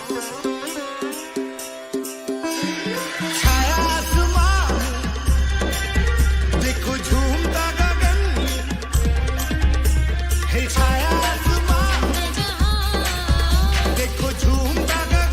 छाया आसमान देखो झूमता गगन है छाया आसमान देखो झूमता गगन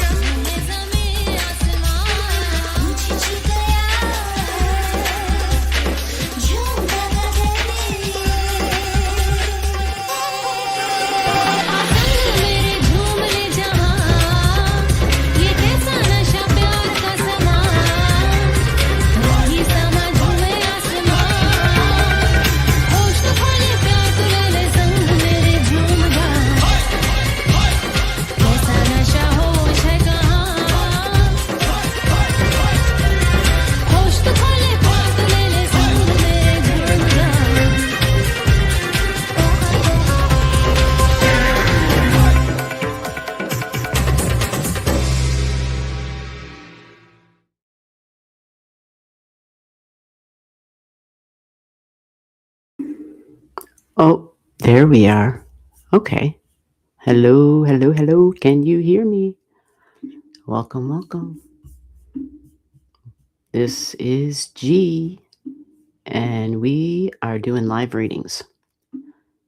Oh, there we are. Okay. Hello, hello, hello. Can you hear me? Welcome, welcome. This is G, and we are doing live readings.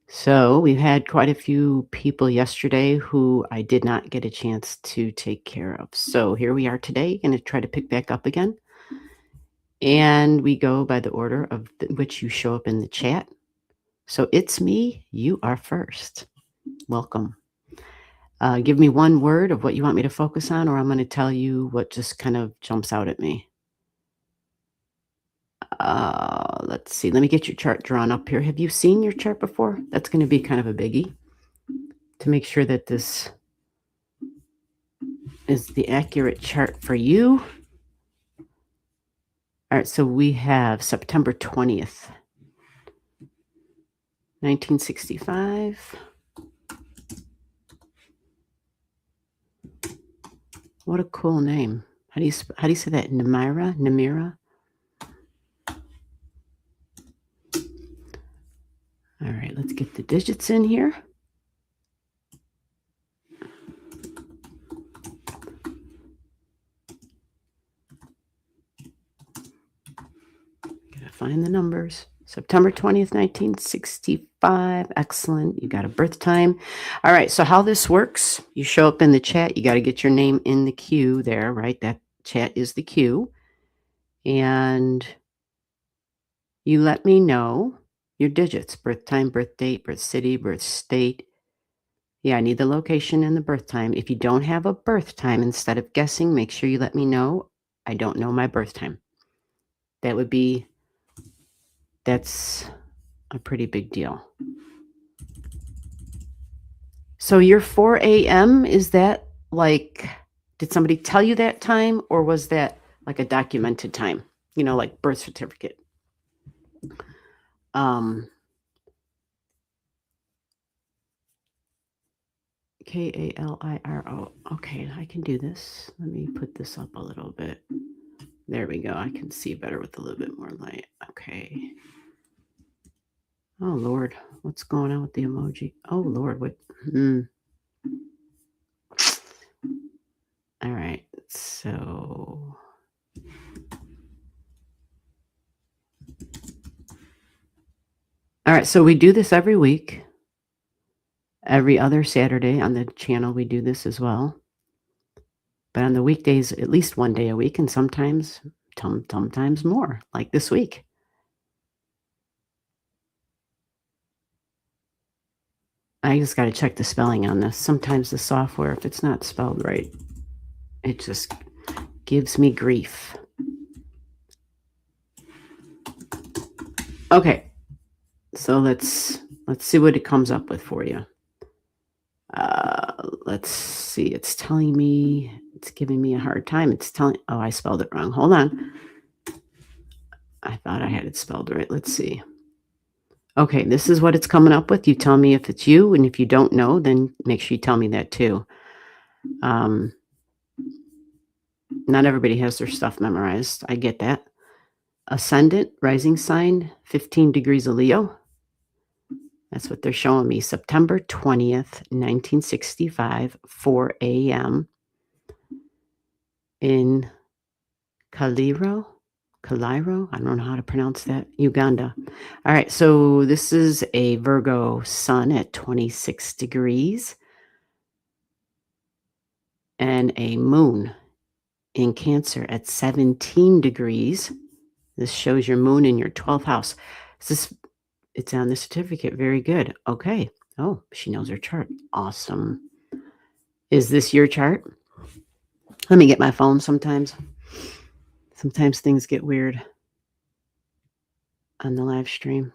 So we've had quite a few people yesterday who I did not get a chance to take care of. So here we are today, going to try to pick back up again. And we go by the order of which you show up in the chat. So it's me. You are first. Welcome. Give me one word of what you want me to focus on, or I'm going to tell you what just kind of jumps out at me. Let's see. Let me get your chart drawn up here. Have you seen your chart before? That's going to be kind of a biggie to make sure that this is the accurate chart for you. All right. So we have September 20th, 1965. What a cool name. How do you say that? Namira? All right, let's get the digits in here. Gotta find the numbers. September 20th, 1965. Excellent. You got a birth time. All right, so how this works, you show up in the chat. You got to get your name in the queue there, right? That chat is the queue. And you let me know your digits, birth time, birth date, birth city, birth state. Yeah, I need the location and the birth time. If you don't have a birth time, instead of guessing, make sure you let me know. I don't know my birth time. That's a pretty big deal. So your 4 a.m., is that like, did somebody tell you that time, or was that like a documented time? You know, like birth certificate. Kaliro. Okay, I can do this. Let me put this up a little bit. There we go. I can see better with a little bit more light. Okay. Oh, Lord. What's going on with the emoji? Oh, Lord. What? All right. So... All right. So we do this every week. Every other Saturday on the channel, we do this as well. But on the weekdays, at least one day a week, and sometimes more, like this week. I just got to check the spelling on this. Sometimes the software, if it's not spelled right, it just gives me grief. Okay, so let's see what it comes up with for you. Let's see. It's telling me, it's giving me a hard time. It's telling, oh, I spelled it wrong. Hold on. I thought I had it spelled right. Let's see. Okay, this is what it's coming up with. You tell me if it's you, and if you don't know, then make sure you tell me that too. Not everybody has their stuff memorized. I get that. Ascendant, rising sign, 15 degrees of Leo. That's what they're showing me. September 20th, 1965, 4 a.m. in Cairo. I don't know how to pronounce that. Uganda. All right. So this is a Virgo sun at 26 degrees and a moon in Cancer at 17 degrees. This shows your moon in your 12th house. It's on the certificate. Very good. Okay. Oh, she knows her chart. Awesome. Is this your chart? Let me get my phone sometimes. Sometimes things get weird on the live stream.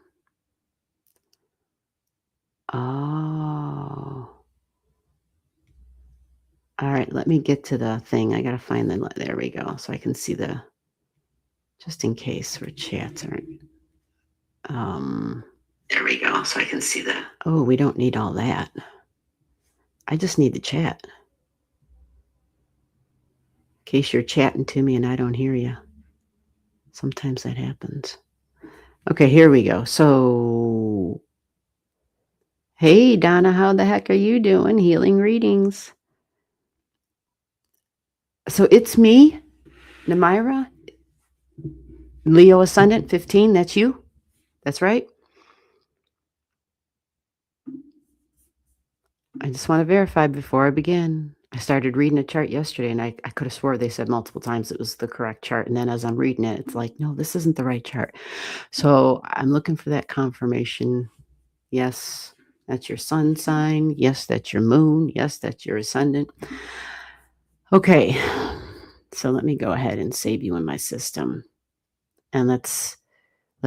Oh. All right, let me get to the thing. I got to find the, there we go. So I can see the, just in case for chats aren't. There we go. So I can see the, oh, we don't need all that. I just need the chat. In case you're chatting to me and I don't hear you. Sometimes that happens. Okay, here we go. So, hey, Donna, how the heck are you doing? Healing readings. So it's me, Namira, Leo Ascendant 15. That's you? That's right? I just want to verify before I begin. I started reading a chart yesterday and I could have swore they said multiple times it was the correct chart. And then as I'm reading it, it's like, no, this isn't the right chart. So I'm looking for that confirmation. Yes, that's your sun sign. Yes, that's your moon. Yes, that's your ascendant. Okay, so let me go ahead and save you in my system. And let's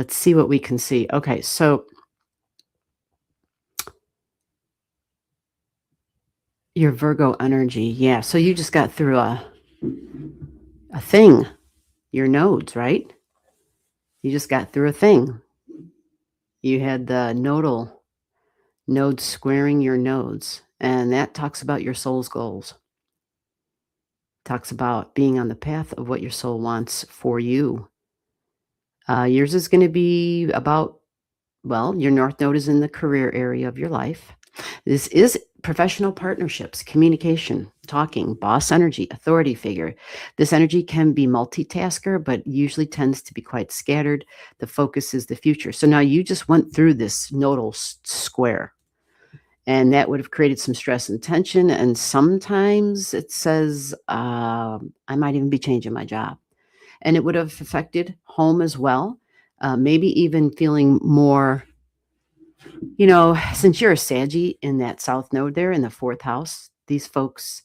see what we can see. Okay, so your Virgo energy. Yeah, so you just got through a thing, your nodes, right? You just got through a thing. You had the nodal nodes squaring your nodes, and that talks about your soul's goals. Talks about being on the path of what your soul wants for you. Yours is going to be about, well, your North Node is in the career area of your life. This is professional partnerships, communication, talking, boss energy, authority figure. This energy can be multitasker, but usually tends to be quite scattered. The focus is the future. So now you just went through this nodal square, and that would have created some stress and tension. And sometimes it says, I might even be changing my job. And it would have affected home as well. Maybe even feeling more, since you're a Saggy in that South Node there in the 4th house, these folks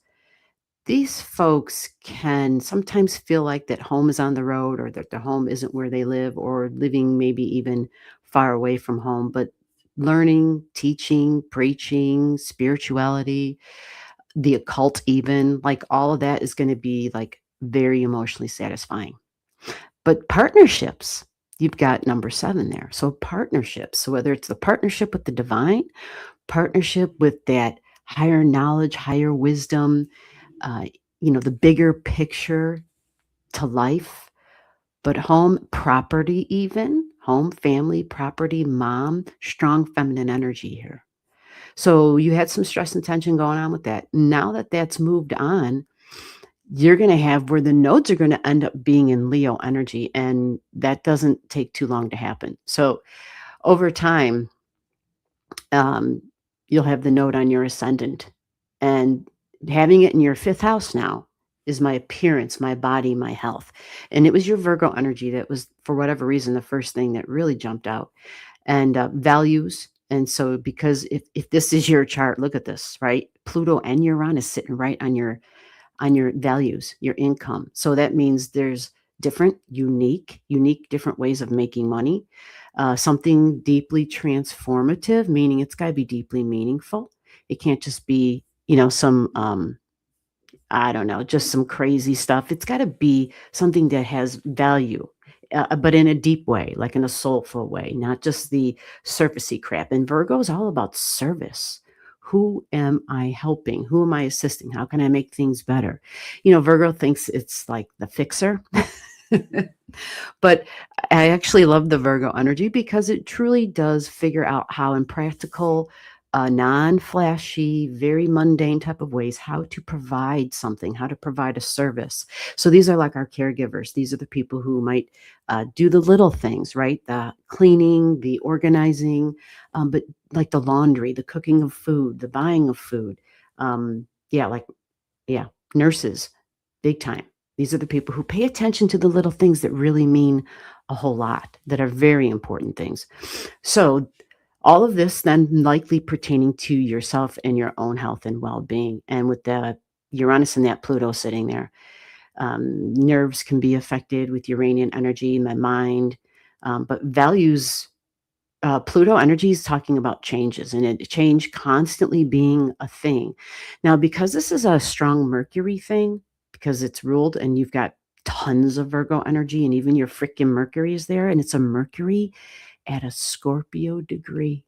can sometimes feel like that home is on the road, or that their home isn't where they live, or living maybe even far away from home. But learning, teaching, preaching, spirituality, the occult, even, like all of that is going to be like very emotionally satisfying. But partnerships, you've got number 7 there. So partnerships, so whether it's the partnership with the divine, partnership with that higher knowledge, higher wisdom, the bigger picture to life, but home, property, even home, family, property, mom, strong feminine energy here. So you had some stress and tension going on with that. Now that that's moved on, you're going to have where the nodes are going to end up being in Leo energy, and that doesn't take too long to happen. So over time, you'll have the node on your ascendant, and having it in your 5th house now is my appearance, my body, my health. And it was your Virgo energy that was, for whatever reason, the first thing that really jumped out. And values. And so because if this is your chart, look at this, right? Pluto and Uranus is sitting right on your values, your income. So that means there's different, unique different ways of making money. Something deeply transformative, meaning it's got to be deeply meaningful. It can't just be, some, I don't know, just some crazy stuff. It's got to be something that has value, but in a deep way, like in a soulful way, not just the surfacey crap. And Virgo is all about service. Who am I helping? Who am I assisting? How can I make things better? Virgo thinks it's like the fixer. But I actually love the Virgo energy because it truly does figure out how, in practical non-flashy, very mundane type of ways, how to provide something, how to provide a service. So these are like our caregivers. These are the people who might do the little things, right? The cleaning, the organizing, but like the laundry, the cooking of food, the buying of food. Yeah, like, yeah, nurses, big time. These are the people who pay attention to the little things that really mean a whole lot, that are very important things. So all of this then likely pertaining to yourself and your own health and well-being. And with the Uranus and that Pluto sitting there, nerves can be affected with Uranian energy, my mind, but values. Pluto energy is talking about changes and change constantly being a thing. Now, because this is a strong Mercury thing, because it's ruled and you've got tons of Virgo energy and even your freaking Mercury is there, and it's a Mercury at a Scorpio degree.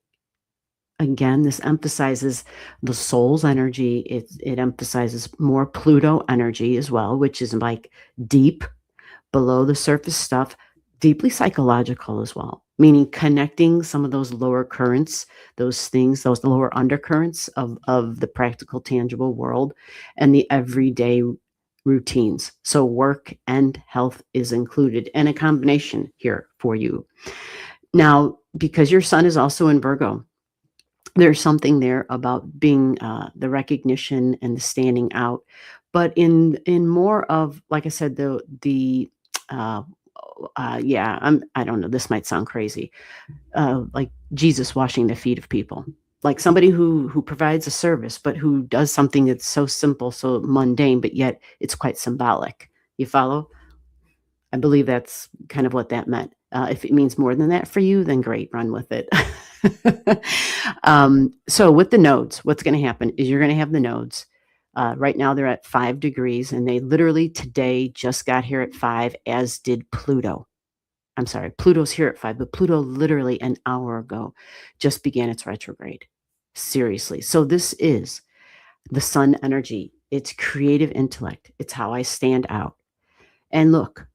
Again, this emphasizes the soul's energy. It emphasizes more Pluto energy as well, which is like deep, below the surface stuff, deeply psychological as well, meaning connecting some of those lower currents, those things, those lower undercurrents of the practical, tangible world and the everyday routines. So work and health is included, and a combination here for you. Now, because your sun is also in Virgo, there's something there about being the recognition and the standing out, but in more of, like I said, the uh, I don't know, this might sound crazy, like Jesus washing the feet of people, like somebody who provides a service, but who does something that's so simple, so mundane, but yet it's quite symbolic. You follow? I believe that's kind of what that meant. If it means more than that for you, then great, run with it. So with the nodes, what's going to happen is you're going to have the nodes. Right now they're at 5 degrees, and they literally today just got here at 5, as did Pluto. I'm sorry, Pluto's here at 5, but Pluto literally an hour ago just began its retrograde. Seriously. So this is the sun energy. It's creative intellect. It's how I stand out. And look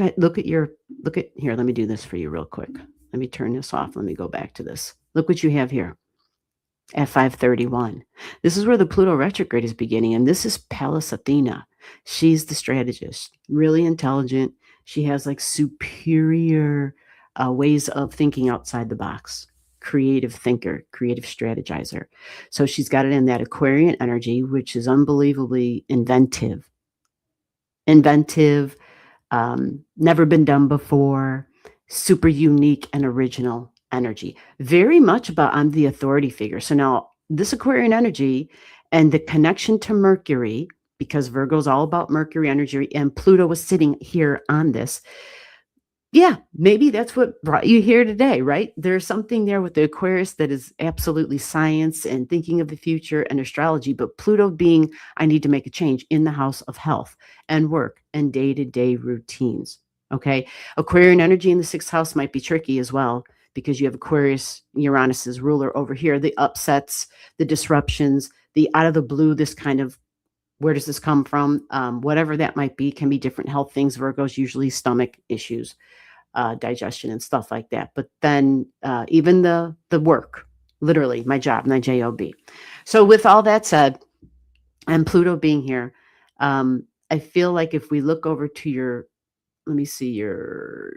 at here. Let me do this for you real quick. Let me turn this off. Let me go back to this. Look what you have here at 5:31. This is where the Pluto retrograde is beginning, and this is Pallas Athena. She's the strategist, really intelligent. She has like superior ways of thinking outside the box. Creative thinker, creative strategizer. So she's got it in that Aquarian energy, which is unbelievably inventive. Inventive, never been done before, super unique and original energy. Very much about I'm the authority figure. So now this Aquarian energy and the connection to Mercury, because Virgo is all about Mercury energy and Pluto was sitting here on this. Yeah, maybe that's what brought you here today, right? There's something there with the Aquarius that is absolutely science and thinking of the future and astrology, but Pluto being, I need to make a change in the house of health and work and day-to-day routines. Okay. Aquarian energy in the 6th house might be tricky as well, because you have Aquarius, Uranus's ruler over here, the upsets, the disruptions, the out of the blue, this kind of, where does this come from? Whatever that might be, can be different health things. Virgo's usually stomach issues, digestion and stuff like that. But then even the work, literally my job, my job. So with all that said, and Pluto being here, I feel like if we look over to your, let me see, your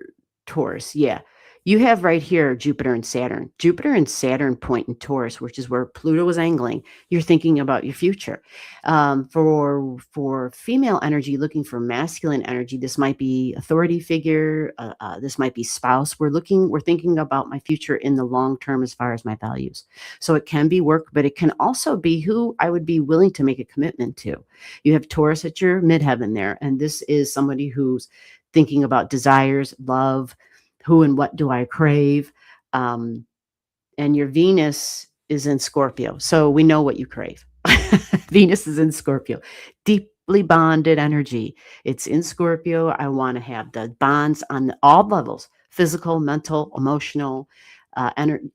Taurus. Yeah. You have right here Jupiter and Saturn. Jupiter and Saturn point in Taurus, which is where Pluto is angling. You're thinking about your future. For female energy, looking for masculine energy, this might be authority figure. This might be spouse. We're thinking about my future in the long term as far as my values. So it can be work, but it can also be who I would be willing to make a commitment to. You have Taurus at your midheaven there, and this is somebody who's thinking about desires, love, who and what do I crave? And your Venus is in Scorpio. So we know what you crave. Venus is in Scorpio. Deeply bonded energy. It's in Scorpio. I want to have the bonds on all levels, physical, mental, emotional,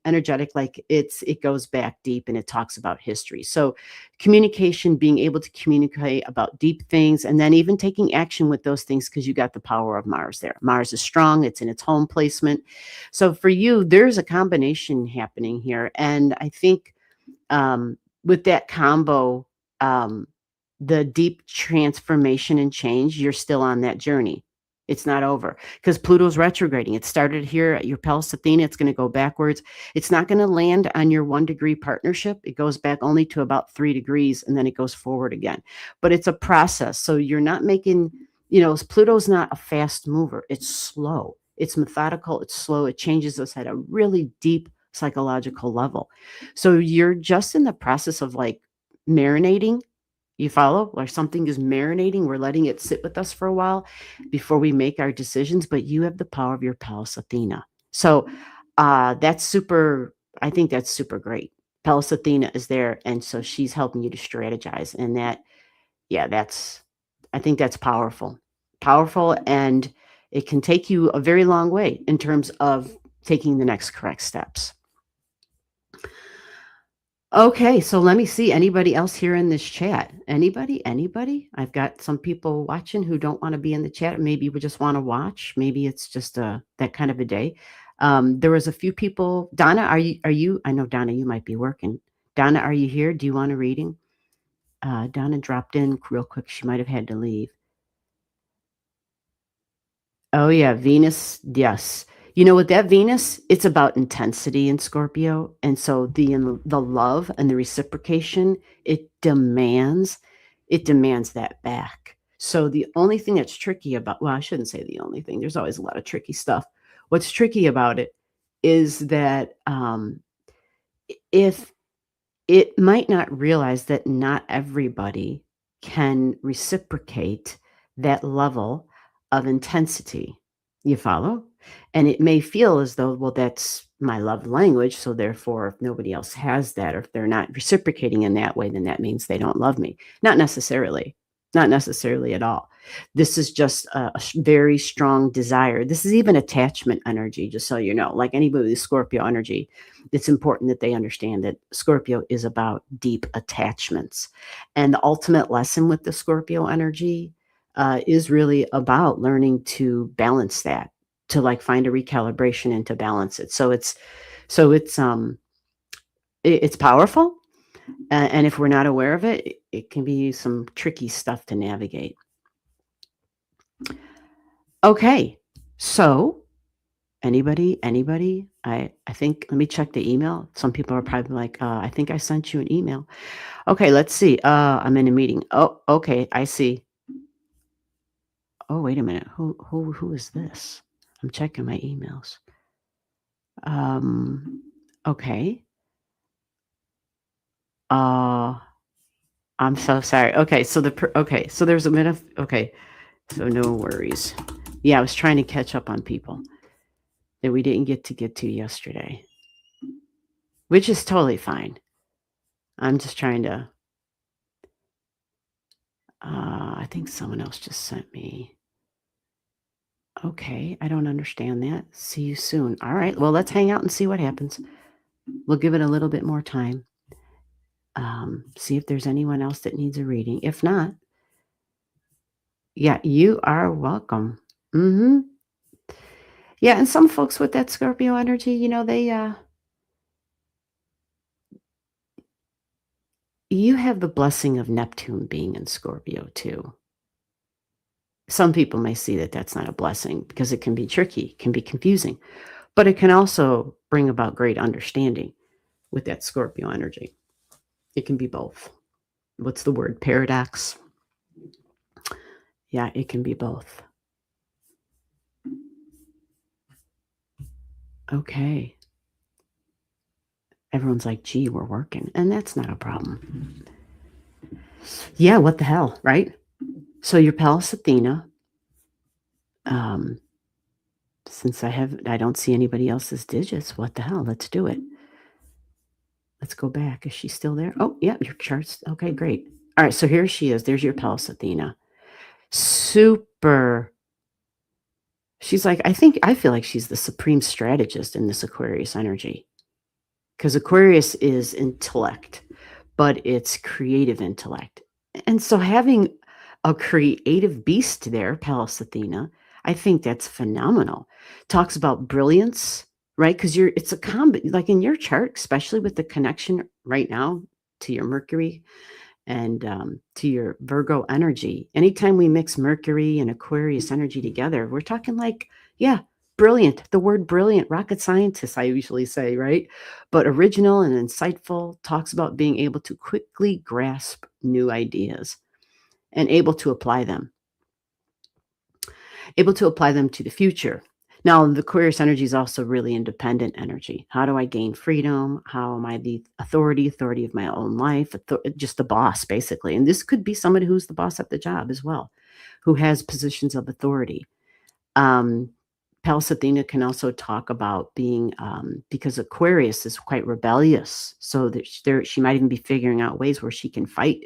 energetic, like it goes back deep and it talks about history. So communication, being able to communicate about deep things, and then even taking action with those things, because you got the power of Mars there. Mars is strong. It's in its home placement. So for you, there's a combination happening here. And I think with that combo, um, the deep transformation and change, you're still on that journey. It's not over because Pluto's retrograding. It started here at your Pallas Athena. It's going to go backwards. It's not going to land on your 1-degree partnership. It goes back only to about 3 degrees and then it goes forward again. But it's a process. So you're not making, Pluto's not a fast mover. It's slow. It's methodical. It's slow. It changes us at a really deep psychological level. So you're just in the process of like marinating. You follow? Or something is marinating. We're letting it sit with us for a while before we make our decisions, but you have the power of your Pallas Athena. So that's super, I think that's super great. Pallas Athena is there. And so she's helping you to strategize. And that, yeah, I think that's powerful. Powerful. And it can take you a very long way in terms of taking the next correct steps. Okay, so let me see. Anybody else here in this chat? Anybody? Anybody? I've got some people watching who don't want to be in the chat. Maybe we just want to watch. Maybe it's just that kind of a day. There was a few people. Donna, are you? I know Donna, you might be working. Donna, are you here? Do you want a reading? Donna dropped in real quick. She might have had to leave. Oh yeah, Venus. Yes. With that Venus, it's about intensity in Scorpio. And so the love and the reciprocation, it demands that back. So the only thing that's tricky about, well, I shouldn't say the only thing. There's always a lot of tricky stuff. What's tricky about it is that if it might not realize that not everybody can reciprocate that level of intensity. You follow? And it may feel as though, well, that's my love language. So therefore, if nobody else has that, or if they're not reciprocating in that way, then that means they don't love me. Not necessarily. Not necessarily at all. This is just a very strong desire. This is even attachment energy, just so you know. Like anybody with Scorpio energy, it's important that they understand that Scorpio is about deep attachments. And the ultimate lesson with the Scorpio energy is really about learning to balance that, to like find a recalibration and to balance it. So it's powerful. And if we're not aware of it, it can be some tricky stuff to navigate. Okay. So anybody, I think, let me check the email. Some people are probably like, I think I sent you an email. Okay, let's see. I'm in a meeting. Oh, okay. I see. Oh, wait a minute. Who is this? I'm checking my emails. Okay. I'm so sorry. Okay, so so there's a minute. Okay, so no worries. Yeah, I was trying to catch up on people that we didn't get to yesterday, which is totally fine. I'm just trying to. I think someone else just sent me. Okay, I don't understand that. See you soon. All right, well, let's hang out and see what happens. We'll give it a little bit more time. See if there's anyone else that needs a reading. If not, yeah, you are welcome. Yeah, and some folks with that Scorpio energy, they you have the blessing of Neptune being in Scorpio too. Some people may see that that's not a blessing because it can be tricky, can be confusing, but it can also bring about great understanding with that Scorpio energy. It can be both. What's the word? Paradox. Yeah, it can be both. Okay. Everyone's like, gee, we're working. And that's not a problem. Yeah, what the hell, right? So your Pallas Athena, since I don't see anybody else's digits, what the hell? Let's do it. Let's go back. Is she still there? Oh, yeah, your chart's okay, great. All right, so here she is. There's your Pallas Athena. Super. She's like, I feel like she's the supreme strategist in this Aquarius energy. Because Aquarius is intellect, but it's creative intellect. And so having a creative beast there, Pallas Athena, I think that's phenomenal. Talks about brilliance, right? Because it's a like in your chart, especially with the connection right now to your Mercury and to your Virgo energy. Anytime we mix Mercury and Aquarius energy together, we're talking like, yeah, brilliant. The word brilliant, rocket scientist, I usually say, right? But original and insightful, talks about being able to quickly grasp new ideas and able to apply them to the future. Now, the Aquarius energy is also really independent energy. How do I gain freedom? How am I the authority of my own life? Just the boss, basically. And this could be somebody who's the boss at the job as well, who has positions of authority. Um, Pallas Athena can also talk about being, because Aquarius is quite rebellious, so that she might even be figuring out ways where she can fight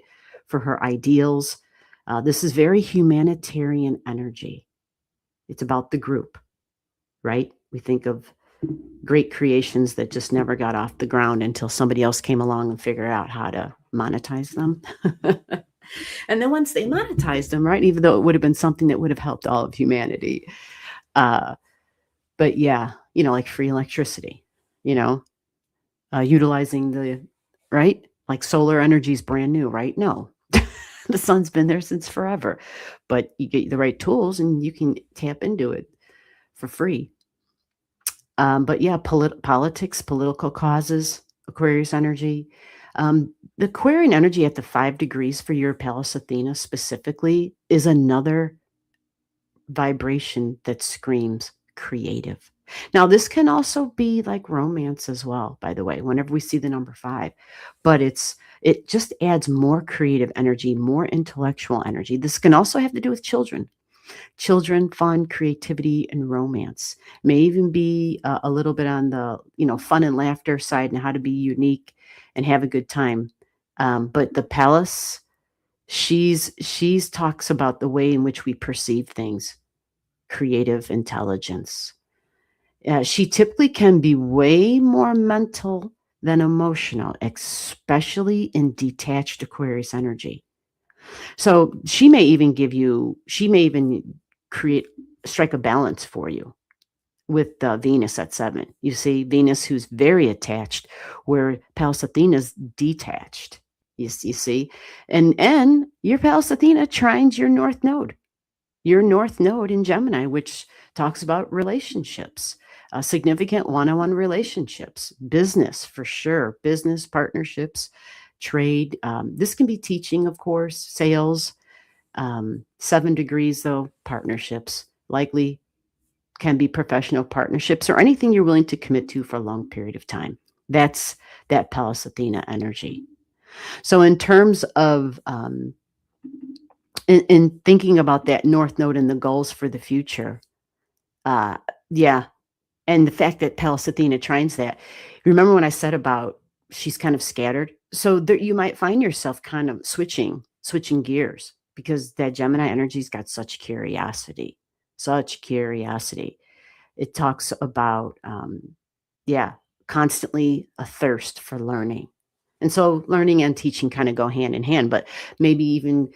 for her ideals. This is very humanitarian energy. It's about the group, right? We think of great creations that just never got off the ground until somebody else came along and figured out how to monetize them. And then once they monetized them, right, even though it would have been something that would have helped all of humanity. But yeah, like free electricity, you know, utilizing right? Like solar energy is brand new, right? No, the sun's been there since forever, but you get the right tools and you can tap into it for free. But yeah, politics, political causes, Aquarius energy. The Aquarian energy at the 5 degrees for your Pallas Athena specifically is another vibration that screams creative. Now, this can also be like romance as well, by the way, whenever we see the number 5, but it just adds more creative energy, more intellectual energy. This can also have to do with children. Children, fun, creativity, and romance. May even be a little bit on the fun and laughter side and how to be unique and have a good time. But the Pallas, she's talks about the way in which we perceive things, creative intelligence. She typically can be way more mental than emotional, especially in detached Aquarius energy. So she may even strike a balance for you with Venus at 7. You see, Venus who's very attached, where Pallas Athena's detached. You see, and your Pallas Athena trines your North Node in Gemini, which talks about relationships, significant one-on-one relationships, business for sure, business partnerships, trade. This can be teaching, of course, sales. 7 degrees, though, partnerships likely can be professional partnerships or anything you're willing to commit to for a long period of time. That's that Pallas Athena energy. So in terms of in thinking about that North Node and the goals for the future, yeah, and the fact that Pallas Athena trines that. Remember when I said about she's kind of scattered? So there, you might find yourself kind of switching gears because that Gemini energy's got such curiosity, such curiosity. It talks about, yeah, constantly a thirst for learning. And so learning and teaching kind of go hand in hand, but maybe even,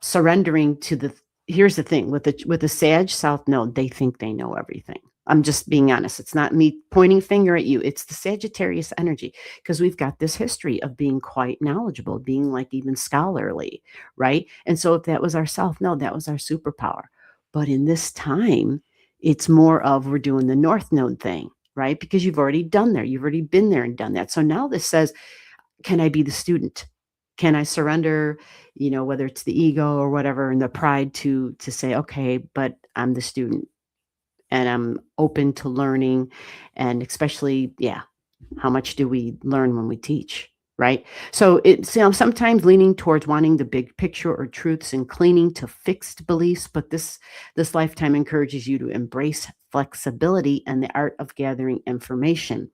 surrendering to here's the thing with the Sag South Node, they think they know everything. I'm just being honest. It's not me pointing finger at you. It's the Sagittarius energy because we've got this history of being quite knowledgeable, being like even scholarly, right? And so if that was our South Node, that was our superpower. But in this time, it's more of we're doing the North Node thing, right? Because you've already done there. You've already been there and done that. So now this says, can I be the student? Can I surrender, whether it's the ego or whatever, and the pride to say, okay, but I'm the student and I'm open to learning. And especially, yeah, how much do we learn when we teach? Right. So it's sometimes leaning towards wanting the big picture or truths and clinging to fixed beliefs. But this lifetime encourages you to embrace flexibility and the art of gathering information.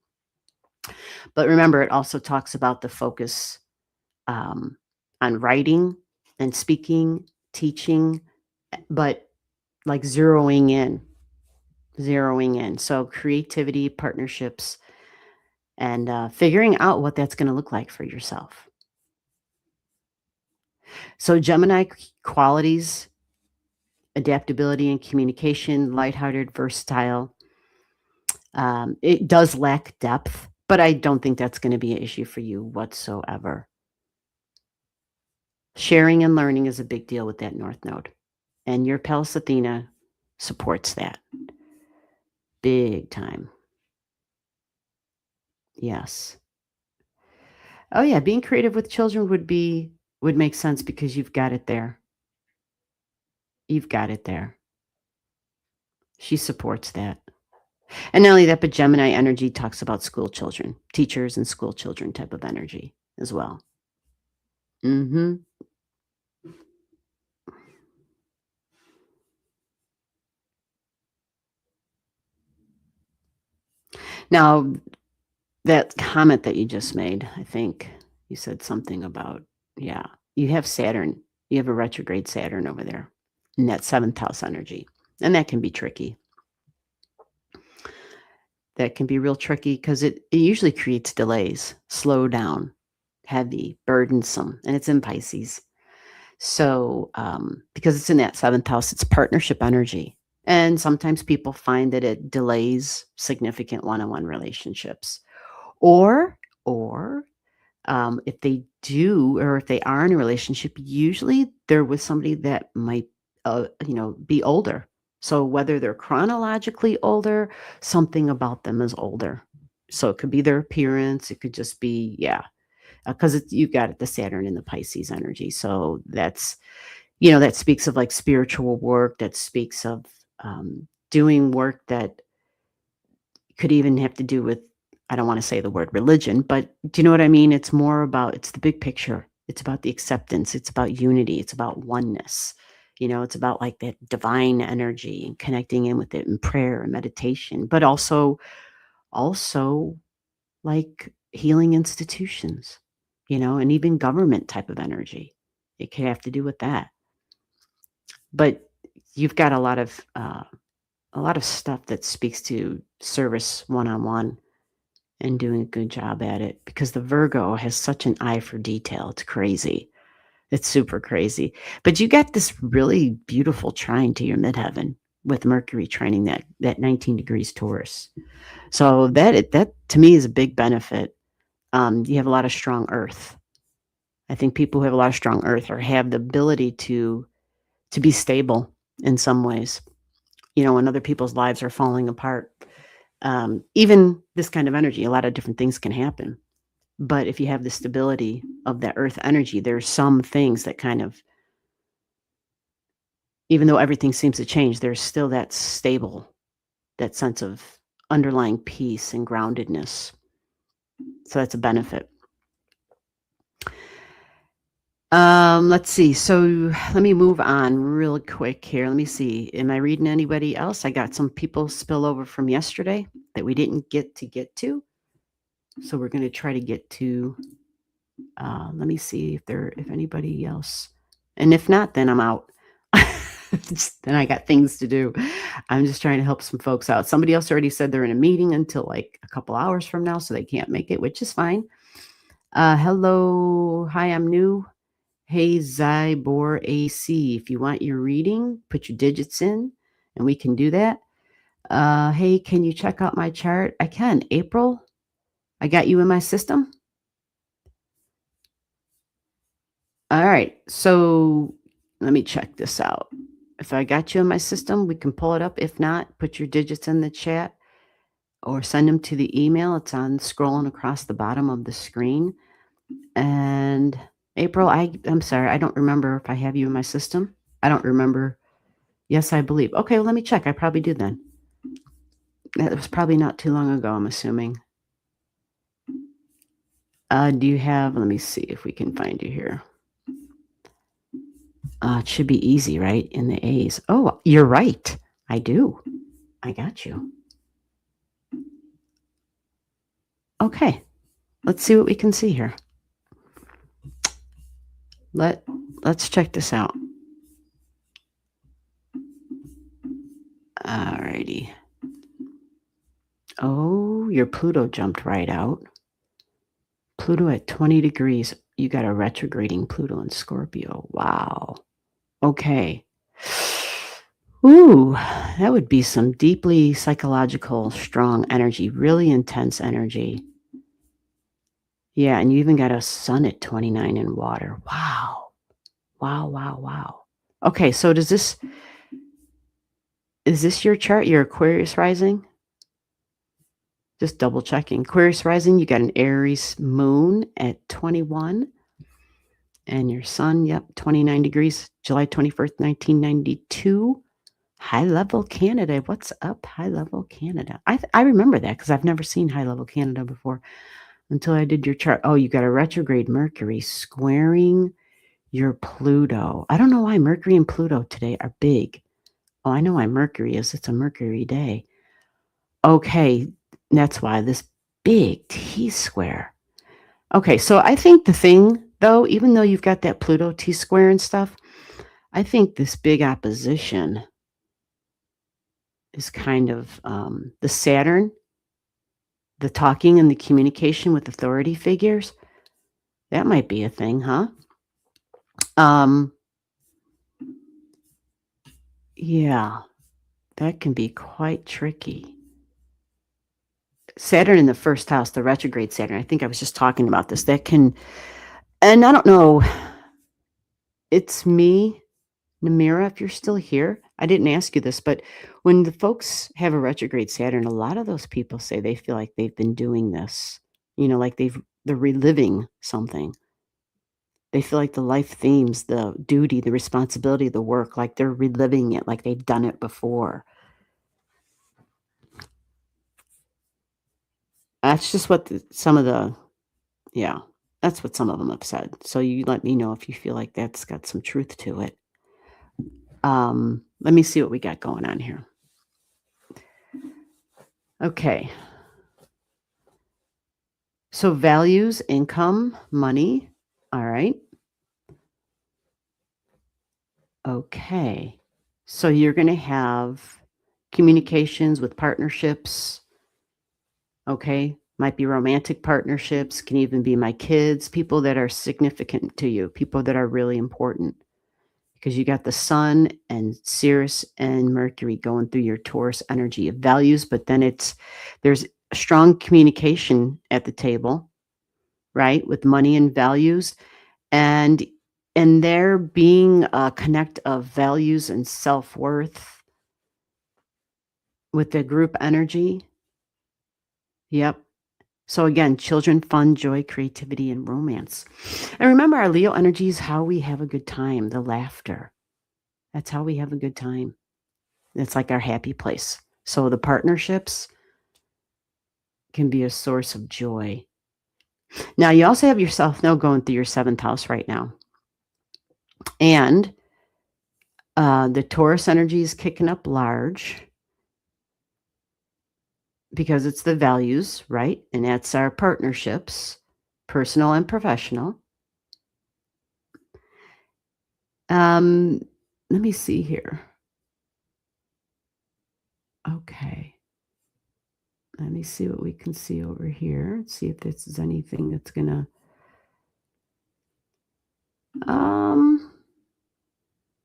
But remember, it also talks about the focus on writing and speaking, teaching, but like zeroing in. So creativity, partnerships, and figuring out what that's going to look like for yourself. So Gemini qualities, adaptability and communication, lighthearted, versatile, It does lack depth, but I don't think that's going to be an issue for you whatsoever. Sharing and learning is a big deal with that North Node, and your Pallas Athena supports that big time. Yes. Oh yeah, being creative with children would make sense because you've got it there. You've got it there. She supports that. And not only that, but Gemini energy talks about school children, teachers and school children type of energy as well. Mhm. Now, that comment that you just made, I think you said something about, yeah, you have Saturn. You have a retrograde Saturn over there in that 7th house energy. And that can be tricky. That can be real tricky because it usually creates delays, slow down, heavy, burdensome, and it's in Pisces. So, because it's in that 7th house, it's partnership energy. And sometimes people find that it delays significant one-on-one relationships. Or if they do, or if they are in a relationship, usually they're with somebody that might, be older. So whether they're chronologically older, something about them is older. So it could be their appearance. It could just be, yeah, because you've got the Saturn and the Pisces energy. So that speaks of like spiritual work. That speaks of doing work that could even have to do with, I don't want to say the word religion, but do you know what I mean? It's the big picture. It's about the acceptance. It's about unity. It's about oneness. It's about like that divine energy and connecting in with it in prayer and meditation, but also like healing institutions, and even government type of energy. It could have to do with that. But you've got a lot of stuff that speaks to service one-on-one and doing a good job at it because the Virgo has such an eye for detail. It's crazy. It's super crazy. But you got this really beautiful trine to your midheaven with Mercury trining that 19 degrees Taurus. So that to me is a big benefit. You have a lot of strong earth. I think people who have a lot of strong earth or have the ability to be stable in some ways. When other people's lives are falling apart. Even this kind of energy, a lot of different things can happen. But if you have the stability of that earth energy, there's some things that kind of, even though everything seems to change, there's still that stable, that sense of underlying peace and groundedness. So that's a benefit. Let's see. So let me move on real quick here. Let me see. Am I reading anybody else? I got some people spill over from yesterday that we didn't get to. So we're going to try to get to, let me see if anybody else, and if not, then I'm out. Then I got things to do. I'm just trying to help some folks out. Somebody else already said they're in a meeting until like a couple hours from now, so they can't make it, which is fine. Hello. Hi, I'm new. Hey, Zybor AC. If you want your reading, put your digits in and we can do that. Hey, can you check out my chart? I can. April, I got you in my system. All right. So let me check this out. If I got you in my system, we can pull it up. If not, put your digits in the chat or send them to the email. It's on scrolling across the bottom of the screen. And April, I'm sorry. I don't remember if I have you in my system. I don't remember. Yes, I believe. Okay, well, let me check. I probably do then. That was probably not too long ago, I'm assuming. Do you have, let me see if we can find you here. It should be easy, right? In the A's. Oh, you're right. I do. I got you. Okay. Let's see what we can see here. Let's check this out. Alrighty. Oh, your Pluto jumped right out. Pluto at 20 degrees. You got a retrograding Pluto in Scorpio. Wow. Okay. Ooh, that would be some deeply psychological, strong energy, really intense energy. Yeah, and you even got a sun at 29 in water. Wow. Wow, wow, wow. Okay, so is this your chart, your Aquarius rising? Just double checking. Aquarius rising, you got an Aries moon at 21 and your sun, yep, 29 degrees, July 21st, 1992. High level Canada. What's up, high level Canada? I remember that because I've never seen high level Canada before until I did your chart. Oh, you got a retrograde Mercury squaring your Pluto. I don't know why Mercury and Pluto today are big. Oh, I know why Mercury is. It's a Mercury day. Okay, that's why this big T square. Okay, so I think the thing, though, even though you've got that Pluto T square and stuff, I think this big opposition is kind of the Saturn, the talking and the communication with authority figures. That might be a thing, huh? Yeah, that can be quite tricky. Saturn in the first house, the retrograde Saturn. I think I was just talking about this. That can, and I don't know, it's me, Namira, if you're still here. I didn't ask you this, but when the folks have a retrograde Saturn, a lot of those people say they feel like they've been doing this, like they're reliving something. They feel like the life themes, the duty, the responsibility, the work, like they're reliving it, like they've done it before. That's just what yeah, that's what some of them have said. So you let me know if you feel like that's got some truth to it. Let me see what we got going on here. Okay. So values, income, money. All right. Okay. So you're going to have communications with partnerships. Okay. Might be romantic partnerships, can even be my kids, people that are significant to you, people that are really important. Because you got the sun and Sirius and Mercury going through your Taurus energy of values, but then there's a strong communication at the table, right? With money and values. And there being a connect of values and self-worth with the group energy. Yep. So again, children, fun, joy, creativity, and romance. And remember, our Leo energy is how we have a good time, the laughter. That's how we have a good time. It's like our happy place. So the partnerships can be a source of joy. Now, you also have your South Node going through your 7th house right now. And the Taurus energy is kicking up large because it's the values, right? And that's our partnerships, personal and professional. Let me see here. Okay. Let me see what we can see over here. Let's see if this is anything that's gonna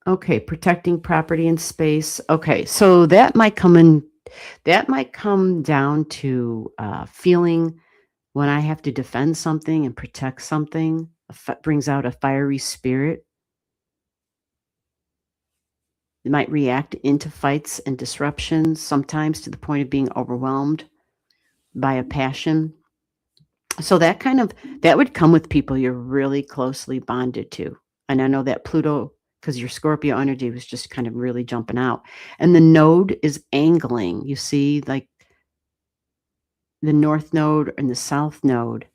okay, protecting property and space. Okay, so that might come down to feeling when I have to defend something and protect something, brings out a fiery spirit. It might react into fights and disruptions, sometimes to the point of being overwhelmed by a passion. So that would come with people you're really closely bonded to. And I know that Pluto, because your Scorpio energy was just kind of really jumping out. And the node is angling. You see, like the North Node and the South Node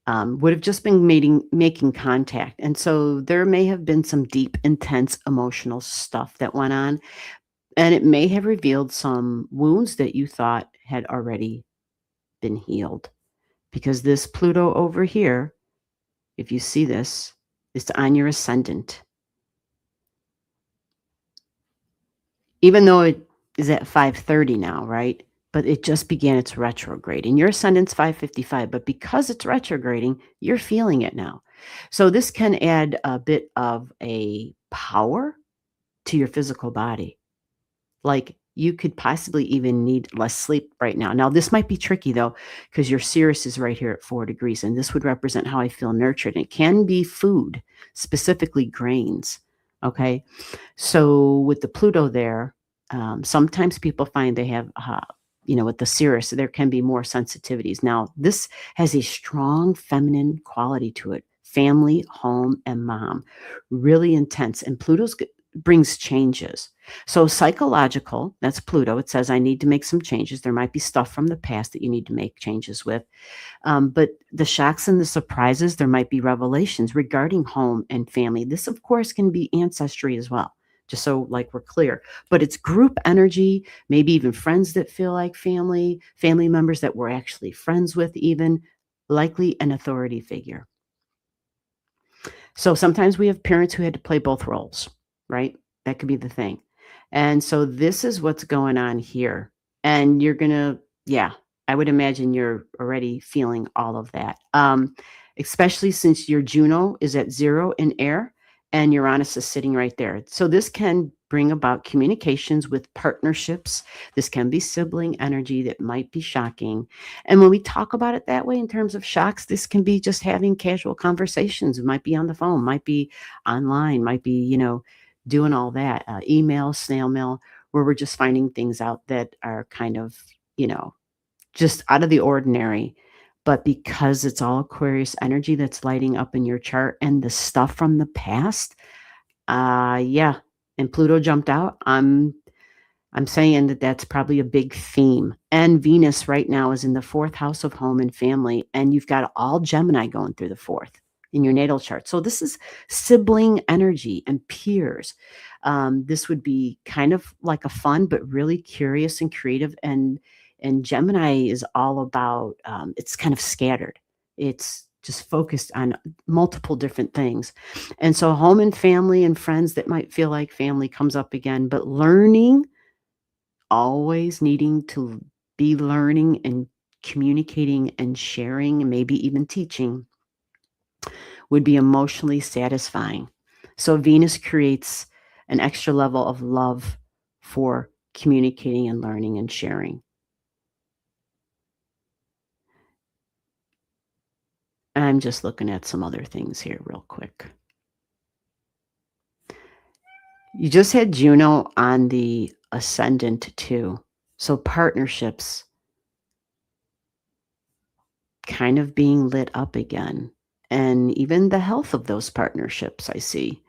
would have just been making contact. And so there may have been some deep, intense emotional stuff that went on. And it may have revealed some wounds that you thought had already been healed. Because this Pluto over here, if you see this, is on your ascendant. Even though it is at 5:30 now, right? But it just began its retrograde. And your ascendant's 5:55, but because it's retrograding, you're feeling it now. So this can add a bit of a power to your physical body. Like, you could possibly even need less sleep right now. Now, this might be tricky though, because your Sirius is right here at 4 degrees, and this would represent how I feel nurtured. And it can be food, specifically grains. Okay. So with the Pluto there, sometimes people find they have, with the Sirius, there can be more sensitivities. Now, this has a strong feminine quality to it. Family, home, and mom, really intense. And brings changes. So psychological, that's Pluto. It says I need to make some changes. There might be stuff from the past that you need to make changes with. But the shocks and the surprises, there might be revelations regarding home and family. This, of course, can be ancestry as well, just so like we're clear. But it's group energy, maybe even friends that feel like family members that we're actually friends with, even likely an authority figure. So sometimes we have parents who had to play both roles, right? That could be the thing. And so this is what's going on here. And you're going to, yeah, I would imagine you're already feeling all of that. Especially since your Juno is at 0 in air and Uranus is sitting right there. So this can bring about communications with partnerships. This can be sibling energy that might be shocking. And when we talk about it that way in terms of shocks, this can be just having casual conversations. It might be on the phone, might be online, might be, doing all that, email, snail mail, where we're just finding things out that are kind of, just out of the ordinary. But because it's all Aquarius energy that's lighting up in your chart and the stuff from the past, yeah. And Pluto jumped out. I'm saying that that's probably a big theme. And Venus right now is in the 4th house of home and family, and you've got all Gemini going through the 4th in your natal chart. So this is sibling energy and peers. This would be kind of like a fun, but really curious and creative. And Gemini is all about, it's kind of scattered. It's just focused on multiple different things. And so home and family and friends that might feel like family comes up again, but learning, always needing to be learning and communicating and sharing, and maybe even teaching, would be emotionally satisfying. So Venus creates an extra level of love for communicating and learning and sharing. And I'm just looking at some other things here real quick. You just had Juno on the ascendant too. So partnerships kind of being lit up again. And even the health of those partnerships, I see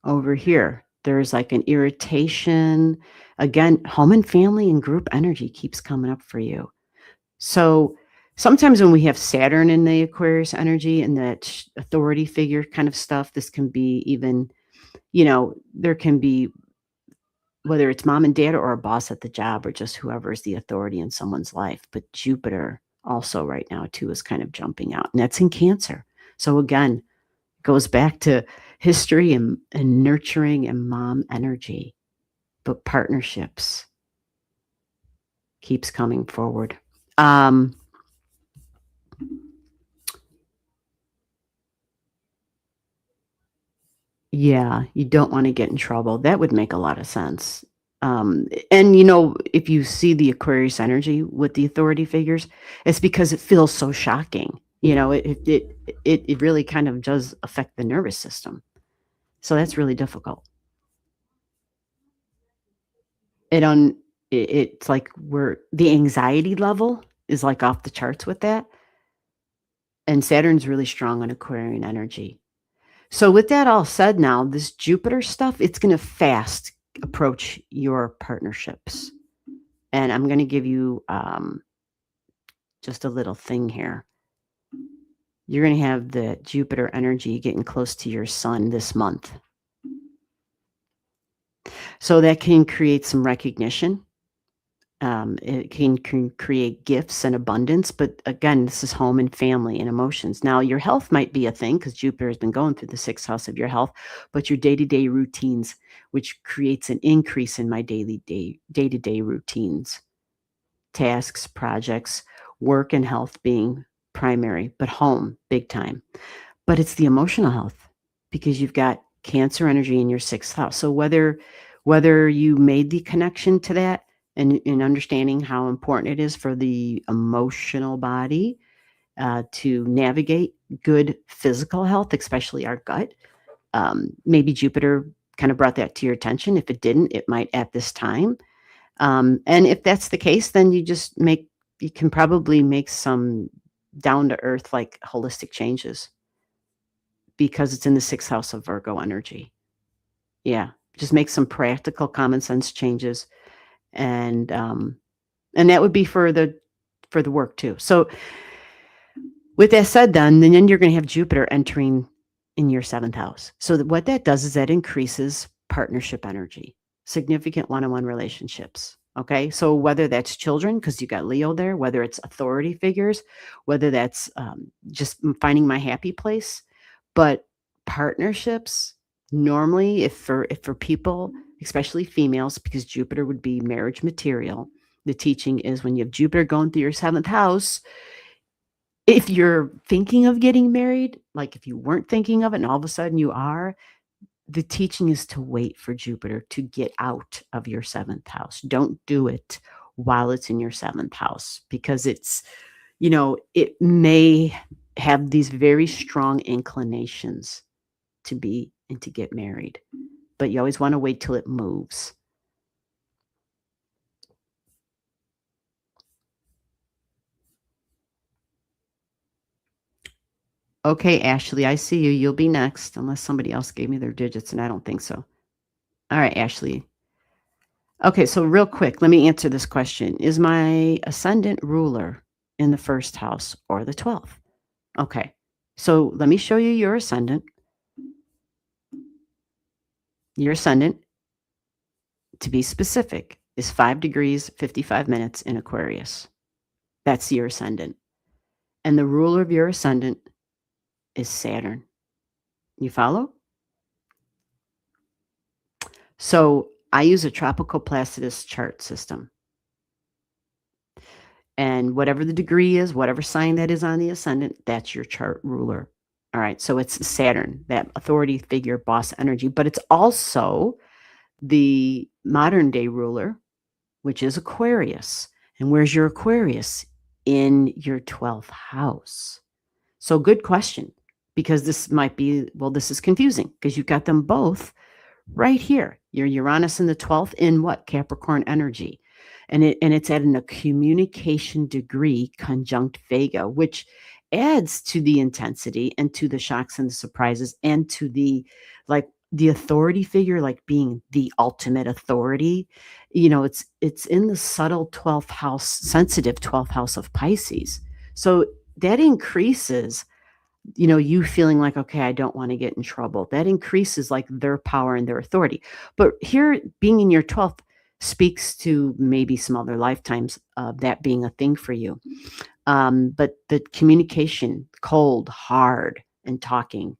over here. There's like an irritation. Again, home and family and group energy keeps coming up for you. So sometimes when we have Saturn in the Aquarius energy and that authority figure kind of stuff, this can be even, there can be, whether it's mom and dad or a boss at the job or just whoever is the authority in someone's life. But Jupiter also right now too is kind of jumping out, and that's in Cancer. So again, it goes back to history and nurturing and mom energy, but partnerships keeps coming forward. Yeah, you don't want to get in trouble. That would make a lot of sense. And if you see the Aquarius energy with the authority figures, it's because it feels so shocking. It really kind of does affect the nervous system. So that's really difficult. It's like the anxiety level is like off the charts with that. And Saturn's really strong on Aquarian energy. So with that all said now, this Jupiter stuff, it's going to fast approach your partnerships. And I'm going to give you just a little thing here. You're going to have the Jupiter energy getting close to your sun this month. So that can create some recognition. It can create gifts and abundance. But again, this is home and family and emotions. Now, your health might be a thing because Jupiter has been going through the 6th house of your health, but your day-to-day routines, which creates an increase in my day-to-day routines, tasks, projects, work and health being primary, but home, big time. But it's the emotional health because you've got Cancer energy in your 6th house. So whether whether you made the connection to that and in understanding how important it is for the emotional body to navigate good physical health, especially our gut. Maybe Jupiter kind of brought that to your attention. If it didn't, it might at this time. And if that's the case, then you can probably make some down to earth, like holistic changes because it's in the sixth house of Virgo energy. Yeah. Just make some practical common sense changes. And that would be for the work too. So with that said, then you're going to have Jupiter entering in your seventh house. So what that does is that increases partnership energy, significant one-on-one relationships. Okay. So whether that's children, because you got Leo there, whether it's authority figures, whether that's just finding my happy place, but partnerships normally, if for people, especially females, because Jupiter would be marriage material, the teaching is when you have Jupiter going through your seventh house, if you're thinking of getting married, like if you weren't thinking of it and all of a sudden you are, the teaching is to wait for Jupiter to get out of your seventh house. Don't do it while it's in your seventh house because it's, it may have these very strong inclinations to be and to get married, but you always want to wait till it moves. Okay, Ashley, I see you. You'll be next, unless somebody else gave me their digits, and I don't think so. All right, Ashley. Okay, so real quick, let me answer this question. Is my ascendant ruler in the first house or the 12th? Okay, so let me show you your ascendant. Your ascendant, to be specific, is 5 degrees, 55 minutes in Aquarius. That's your ascendant. And the ruler of your ascendant is Saturn. You follow? So I use a tropical Placidus chart system. And whatever the degree is, whatever sign that is on the ascendant, that's your chart ruler. All right. So it's Saturn, that authority figure, boss energy, but it's also the modern day ruler, which is Aquarius. And where's your Aquarius? In your 12th house. So good question, because this might be, this is confusing because you've got them both right here. Your Uranus in the 12th in what? Capricorn energy. And it's at a communication degree conjunct Vega, which adds to the intensity and to the shocks and the surprises and to the authority figure, like being the ultimate authority. It's in the subtle 12th house, sensitive 12th house of Pisces. So that increases, you feeling like, okay, I don't want to get in trouble. That increases like their power and their authority. But here, being in your 12th speaks to maybe some other lifetimes of that being a thing for you. But the communication, cold, hard, and talking,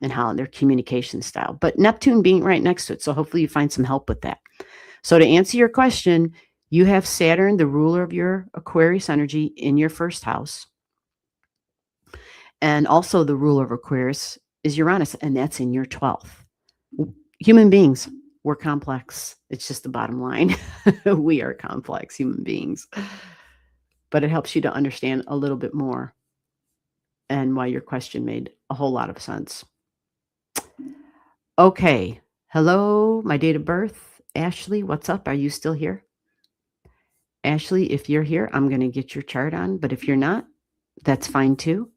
and how their communication style. But Neptune being right next to it. So hopefully you find some help with that. So to answer your question, you have Saturn, the ruler of your Aquarius energy, in your first house. And also the ruler of Aquarius is Uranus, and that's in your 12th. Human beings, we're complex. It's just the bottom line. We are complex human beings. But it helps you to understand a little bit more and why your question made a whole lot of sense. Okay. Hello, my date of birth. Ashley, what's up? Are you still here? Ashley, if you're here, I'm going to get your chart on. But if you're not, that's fine too.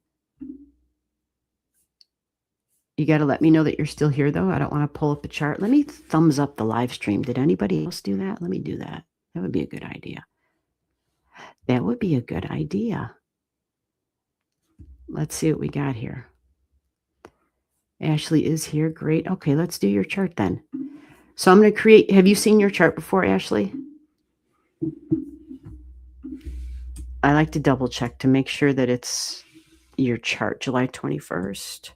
You got to let me know that you're still here, though. I don't want to pull up a chart. Let me thumbs up the live stream. Did anybody else do that? Let me do that. That would be a good idea. That would be a good idea. Let's see what we got here. Ashley is here. Great. Okay, let's do your chart then. So I'm going to create. Have you seen your chart before, Ashley? I like to double check to make sure that it's your chart, July 21st.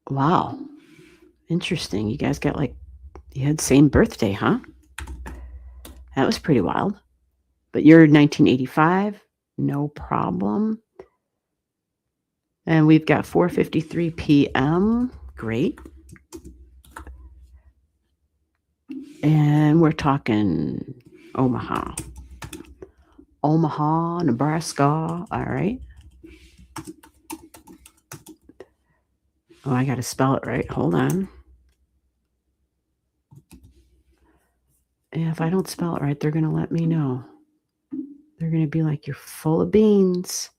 Wow. Interesting. You guys got you had same birthday, huh? That was pretty wild. But you're 1985, no problem. And we've got 4:53 p.m. Great. And we're talking Omaha. Omaha, Nebraska. All right. Oh, I got to spell it right. Hold on. If I don't spell it right, they're going to let me know. They're going to be like, you're full of beans.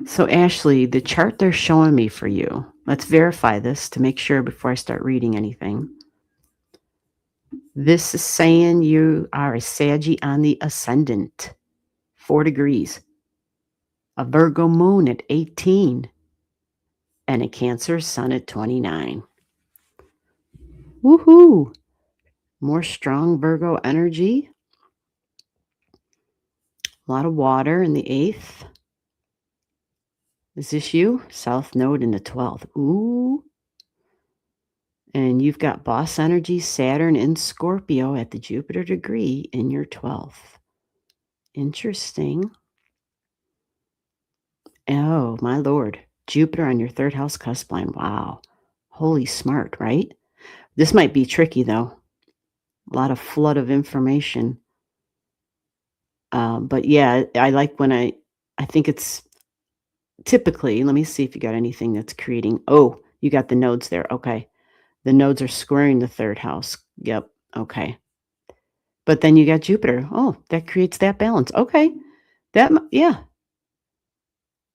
So, Ashley, the chart they're showing me for you, let's verify this to make sure before I start reading anything. This is saying you are a Saggy on the ascendant, 4 degrees, a Virgo moon at 18, and a Cancer sun at 29. Woohoo! More strong Virgo energy. A lot of water in the 8th. Is this you? South node in the 12th. Ooh. And you've got boss energy, Saturn in Scorpio at the Jupiter degree in your 12th. Interesting. Oh, my Lord. Jupiter on your 3rd house cusp line. Wow. Holy smart, right? This might be tricky, though. A lot of flood of information. But yeah, I like when I think it's typically, let me see if you got anything that's creating. Oh, you got the nodes there. Okay. The nodes are squaring the 3rd house. Yep. Okay. But then you got Jupiter. Oh, that creates that balance. Okay. Yeah.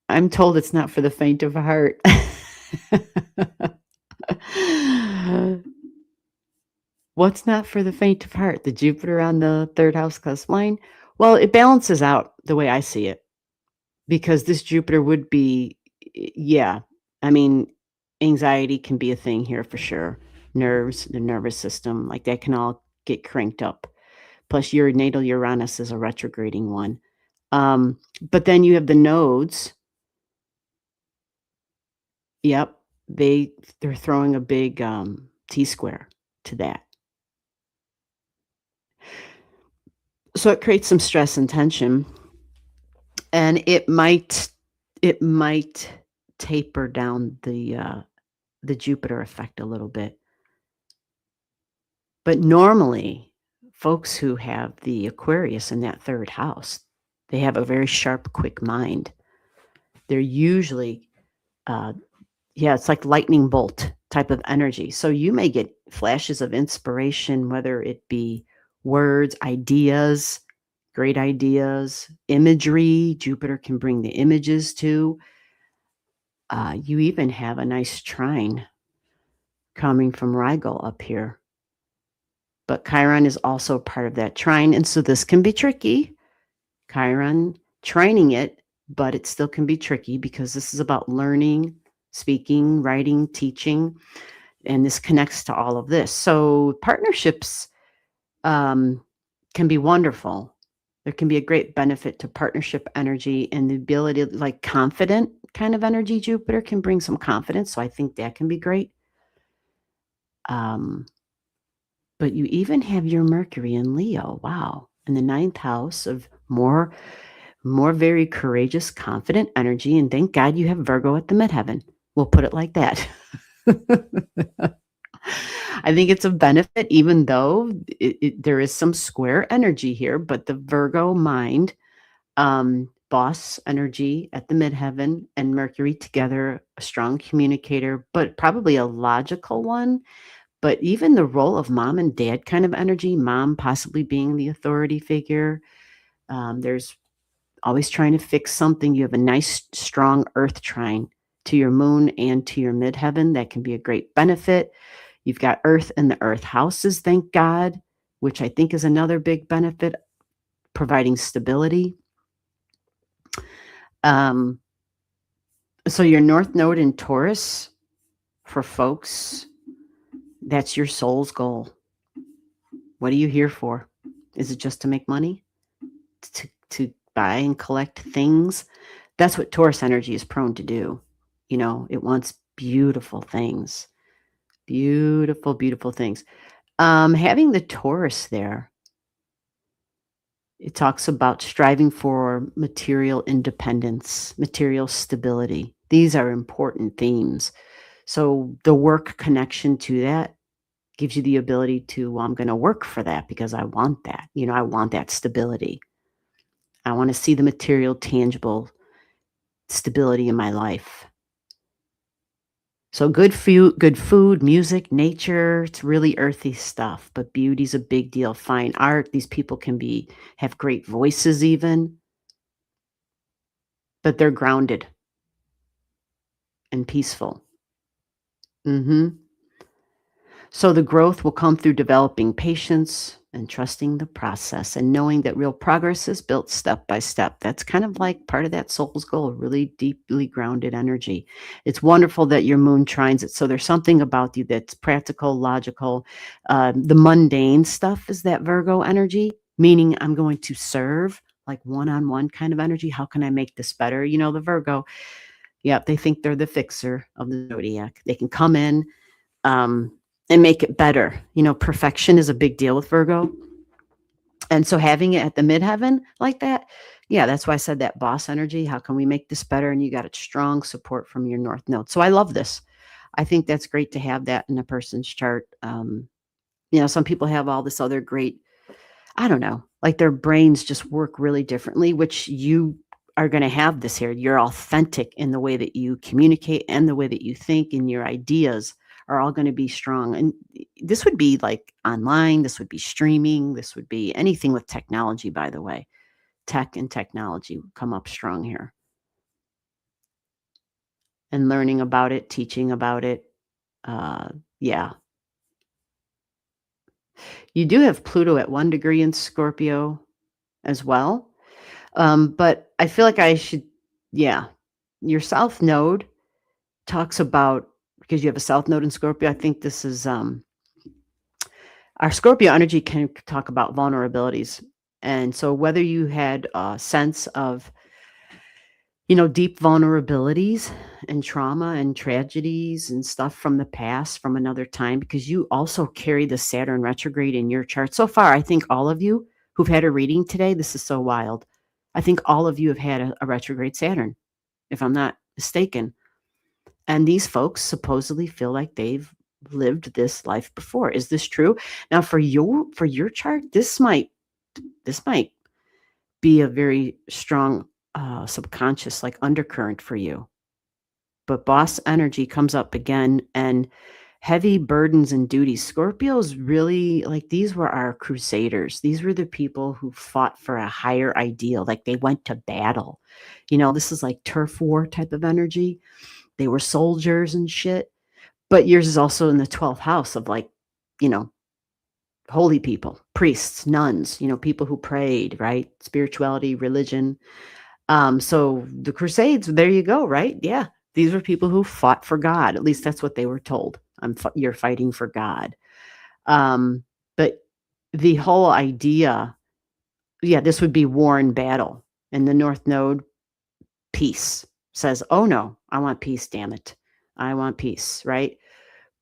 I'm told it's not for the faint of heart. What's not for the faint of heart? The Jupiter on the 3rd house cusp line? Well, it balances out the way I see it, because this Jupiter would be, yeah. I mean, anxiety can be a thing here for sure. Nerves, the nervous system, like that can all get cranked up. Plus, your natal Uranus is a retrograding one. But then you have the nodes. Yep, they're throwing a big T-square to that. So it creates some stress and tension, and it might taper down the Jupiter effect a little bit. But normally, folks who have the Aquarius in that 3rd house, they have a very sharp, quick mind. They're usually, it's like lightning bolt type of energy. So you may get flashes of inspiration, whether it be words, ideas, great ideas, imagery. Jupiter can bring the images too. You even have a nice trine coming from Rigel up here. But Chiron is also part of that trine. And so this can be tricky. Chiron trining it, but it still can be tricky because this is about learning, speaking, writing, teaching. And this connects to all of this. So partnerships can be wonderful. There can be a great benefit to partnership energy and the ability, like confident kind of energy. Jupiter can bring some confidence. So I think that can be great. But you even have your Mercury in Leo. Wow. In the 9th house of more very courageous, confident energy. And thank God you have Virgo at the midheaven. We'll put it like that. I think it's a benefit, even though there is some square energy here, but the Virgo mind, boss energy at the midheaven and Mercury together, a strong communicator, but probably a logical one. But even the role of mom and dad kind of energy, mom possibly being the authority figure. There's always trying to fix something. You have a nice, strong earth trine to your moon and to your midheaven. That can be a great benefit. You've got earth in the earth houses, thank God, which I think is another big benefit, providing stability. So your north node in Taurus, for folks, that's your soul's goal. What are you here for? Is it just to make money? To buy and collect things? That's what Taurus energy is prone to do. You know, it wants beautiful things. Beautiful, beautiful things. Having the Taurus there, It talks about striving for material independence, material stability. These are important themes. So the work connection to that gives you the ability to, well, I'm going to work for that because I want that. I want that stability. I want to see the material, tangible stability in my life. So good food, music, nature, it's really earthy stuff, but beauty's a big deal. Fine art, these people can have great voices even, but they're grounded and peaceful. Mhm. So the growth will come through developing patience and trusting the process and knowing that real progress is built step by step. That's kind of like part of that soul's goal, really deeply grounded energy. It's wonderful that your moon trines it. So there's something about you that's practical, logical. The mundane stuff is that Virgo energy, meaning I'm going to serve, like one-on-one kind of energy. How can I make this better? The Virgo, yeah, they think they're the fixer of the zodiac. They can come in, um, and make it better. Perfection is a big deal with Virgo. And so having it at the midheaven like that, yeah, that's why I said that boss energy. How can we make this better? And you got a strong support from your North Node. So I love this. I think that's great to have that in a person's chart. Some people have all this other great, I don't know, like their brains just work really differently, which you are going to have this here. You're authentic in the way that you communicate and the way that you think, and your ideas are all going to be strong. And this would be like online, this would be streaming, this would be anything with technology, by the way. Tech and technology would come up strong here. And learning about it, teaching about it. Yeah. You do have Pluto at 1 degree in Scorpio as well. But I feel like yeah, your South Node talks about, because you have a South Node in Scorpio, I think this is, our Scorpio energy can talk about vulnerabilities. And so whether you had a sense of, deep vulnerabilities and trauma and tragedies and stuff from the past, from another time, because you also carry the Saturn retrograde in your chart. So far, I think all of you who've had a reading today, this is so wild. I think all of you have had a retrograde Saturn, if I'm not mistaken. And these folks supposedly feel like they've lived this life before. Is this true? Now, for your chart, this might be a very strong subconscious, like, undercurrent for you. But boss energy comes up again, and heavy burdens and duties. Scorpios really, like, these were our crusaders. These were the people who fought for a higher ideal. Like, they went to battle. This is like turf war type of energy. They were soldiers and shit. But yours is also in the 12th house of, like, you know, holy people, priests, nuns, people who prayed, right? Spirituality, religion. So the Crusades, there you go, right? Yeah. These were people who fought for God. At least that's what they were told. You're fighting for God. But the whole idea, yeah, this would be war and battle. And the North Node, peace, says, oh no, I want peace, damn it. I want peace, right?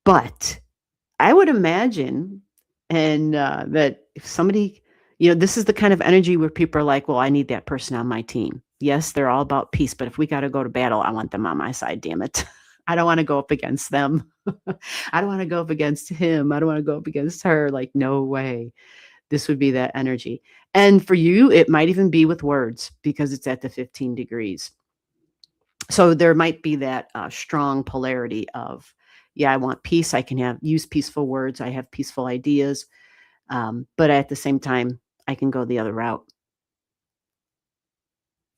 But I would imagine, and that if somebody, this is the kind of energy where people are like, well, I need that person on my team. Yes, they're all about peace, but if we got to go to battle, I want them on my side, damn it. I don't want to go up against them. I don't want to go up against him. I don't want to go up against her. Like, no way. This would be that energy. And for you, it might even be with words, because it's at the 15 degrees. So there might be that strong polarity of, yeah, I want peace. I can use peaceful words. I have peaceful ideas. But at the same time, I can go the other route.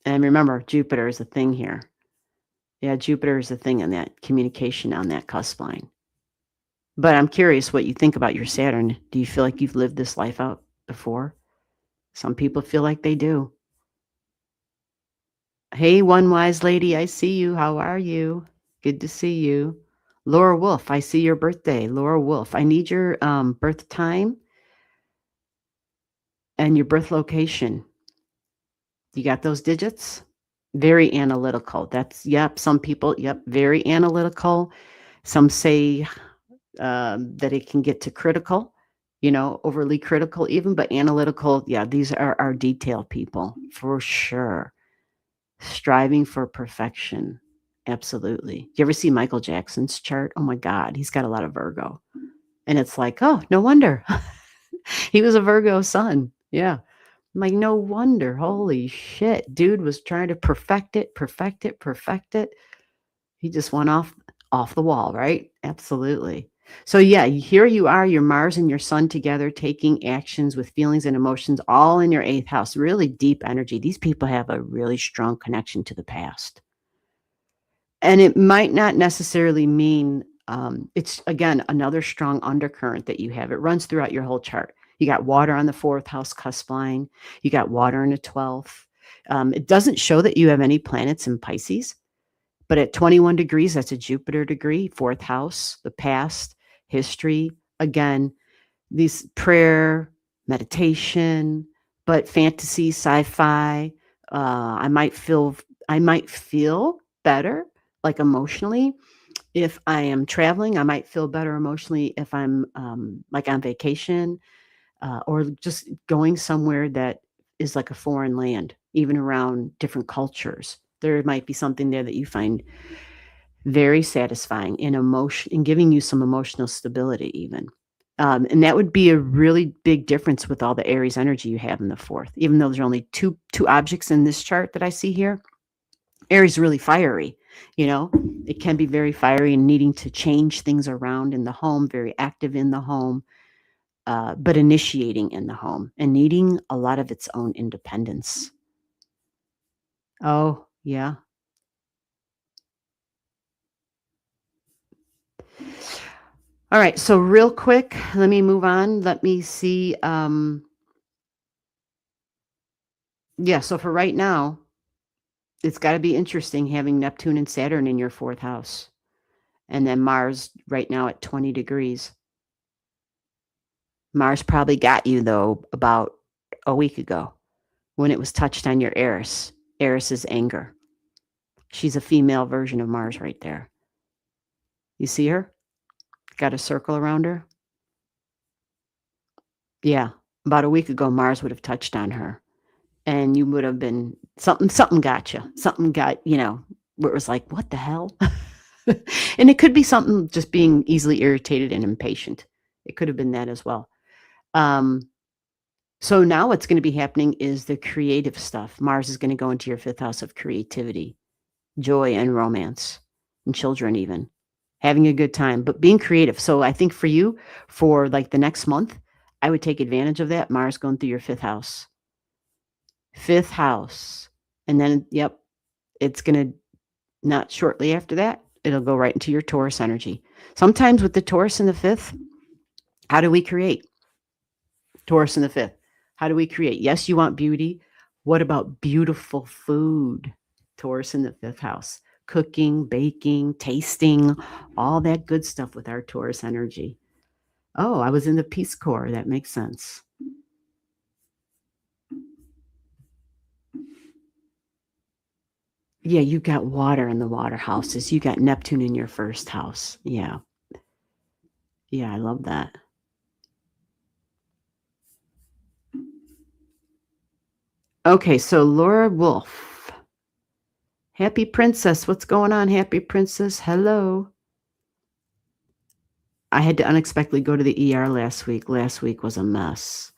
And remember, Jupiter is a thing here. Yeah, Jupiter is a thing in that communication on that cusp line. But I'm curious what you think about your Saturn. Do you feel like you've lived this life out before? Some people feel like they do. Hey, one wise lady, I see you. How are you? Good to see you. Laura Wolf, I see your birthday. Laura Wolf, I need your birth time and your birth location. You got those digits? Very analytical. Yep, some people, yep, very analytical. Some say that it can get to critical. overly critical even, but analytical. Yeah, these are our detail people for sure. Striving for perfection. Absolutely. Do you ever see Michael Jackson's chart? Oh my God, he's got a lot of Virgo. And it's like, oh, no wonder. He was a Virgo sun. Yeah. I'm like, no wonder. Holy shit. Dude was trying to perfect it, perfect it, perfect it. He just went off the wall, right? Absolutely. So yeah, here you are, your Mars and your Sun together, taking actions with feelings and emotions all in your 8th house. Really deep energy. These people have a really strong connection to the past. And it might not necessarily mean it's again another strong undercurrent that you have. It runs throughout your whole chart. You got water on the 4th house cusp line. You got water in the 12th. It doesn't show that you have any planets in Pisces, but at 21 degrees, that's a Jupiter degree, 4th house, the past, history. Again, these prayer, meditation, but fantasy, sci-fi. I might feel better, like emotionally, if I am traveling. I might feel better emotionally if I'm like on vacation or just going somewhere that is like a foreign land, even around different cultures. There might be something there that you find very satisfying in emotion and giving you some emotional stability even. And that would be a really big difference with all the Aries energy you have in the 4th. Even though there's only two objects in this chart that I see here, Aries is really fiery. It can be very fiery and needing to change things around in the home, very active in the home, but initiating in the home and needing a lot of its own independence. Oh, yeah. All right, so real quick, let me move on. Let me see. Yeah, so for right now, it's got to be interesting having Neptune and Saturn in your 4th house. And then Mars right now at 20 degrees. Mars probably got you, though, about a week ago when it was touched on your Eris. Eris's anger. She's a female version of Mars right there. You see her? Got a circle around her? Yeah. About a week ago, Mars would have touched on her. And you would have been something got you. Something got, where it was like, what the hell? And it could be something just being easily irritated and impatient. It could have been that as well. So now what's going to be happening is the creative stuff. Mars is going to go into your 5th house of creativity, joy and romance, and children even. Having a good time, but being creative. So I think for you, for like the next month, I would take advantage of that. Mars going through your 5th house. 5th house. And then, yep, it's going to, not shortly after that, it'll go right into your Taurus energy. Sometimes with the Taurus in the 5th, how do we create? Taurus in the 5th. How do we create? Yes, you want beauty. What about beautiful food? Taurus in the 5th house. Cooking, baking, tasting, all that good stuff with our Taurus energy. Oh, I was in the Peace Corps. That makes sense. Yeah, you got water in the water houses. You got Neptune in your 1st house. Yeah. Yeah, I love that. Okay, so Laura Wolf. Happy Princess. What's going on, Happy Princess? Hello. I had to unexpectedly go to the ER last week. Last week was a mess.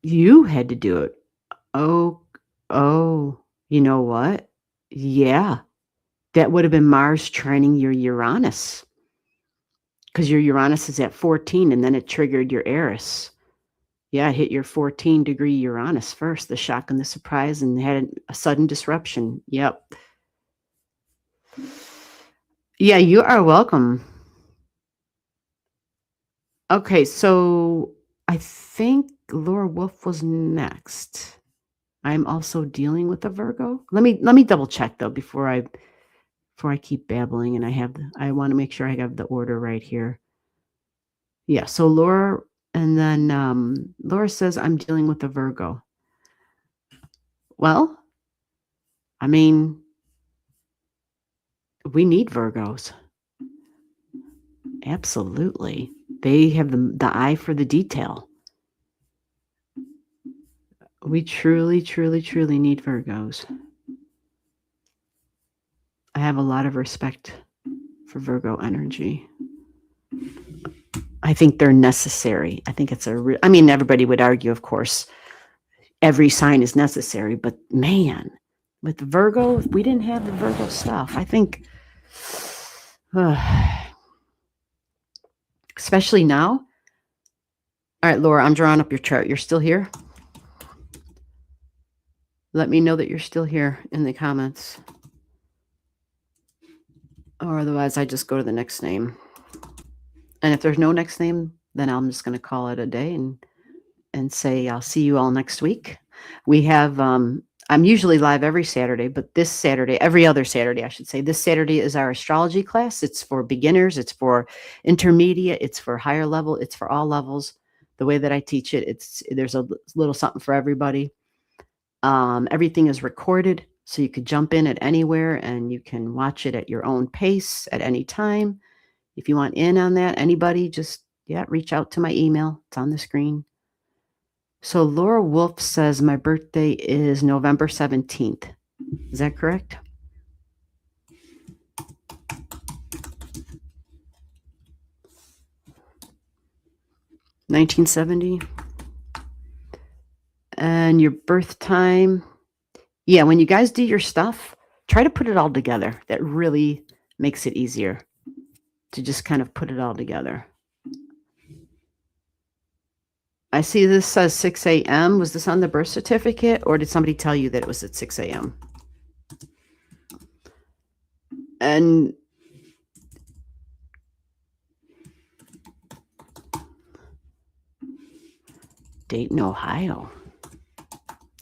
You had to do it. Oh, you know what? Yeah, that would have been Mars trining your Uranus because your Uranus is at 14 and then it triggered your Eris. Yeah, it hit your 14-degree Uranus first, the shock and the surprise, and had a sudden disruption. Yep. Yeah, you are welcome. Okay, so I think Laura Wolf was next. I'm also dealing with a Virgo. Let me double check though before I keep babbling, and I want to make sure I have the order right here. Yeah, so Laura, and then Laura says I'm dealing with a Virgo. Well, I mean, we need Virgos. Absolutely. They have the eye for the detail. We truly, truly, truly need Virgos. I have a lot of respect for Virgo energy. I think they're necessary. I think it's I mean, everybody would argue, of course, every sign is necessary, but man, with Virgo, if we didn't have the Virgo stuff, I think, especially now. All right, Laura, I'm drawing up your chart. You're still here? Let me know that you're still here in the comments. Or otherwise, I just go to the next name. And if there's no next name, then I'm just going to call it a day and say I'll see you all next week. We have, I'm usually live every Saturday, but this Saturday, every other Saturday, I should say, this Saturday is our astrology class. It's for beginners. It's for intermediate. It's for higher level. It's for all levels. The way that I teach it, there's a little something for everybody. Everything is recorded, so you could jump in at anywhere and you can watch it at your own pace at any time. If you want in on that, anybody, just, reach out to my email. It's on the screen. So Laura Wolf says my birthday is November 17th. Is that correct? (1970). And your birth time. Yeah, when you guys do your stuff, try to put it all together. That really makes it easier to just kind of put it all together. I see this says 6 a.m. Was this on the birth certificate, or did somebody tell you that it was at 6 a.m.? And Dayton, Ohio.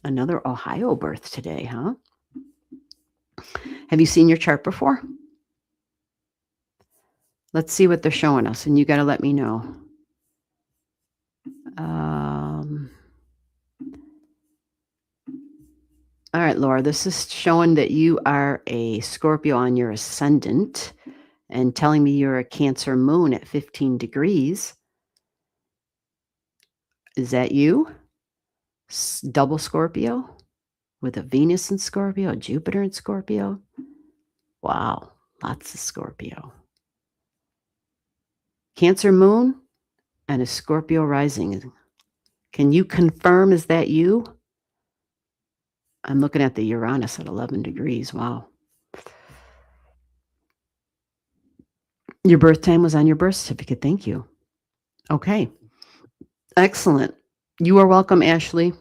Another Ohio birth today, huh? Have you seen your chart before? Let's see what they're showing us, and you got to let me know. All right, Laura, this is showing that you are a Scorpio on your ascendant and telling me you're a Cancer moon at 15 degrees. Is that you? Double Scorpio with a Venus in Scorpio, Jupiter in Scorpio? Wow, lots of Scorpio. Cancer moon and a Scorpio rising. Can you confirm, is that you? I'm looking at the Uranus at 11 degrees. Wow. Your birth time was on your birth certificate. Thank you. Okay. Excellent. You are welcome, Ashley.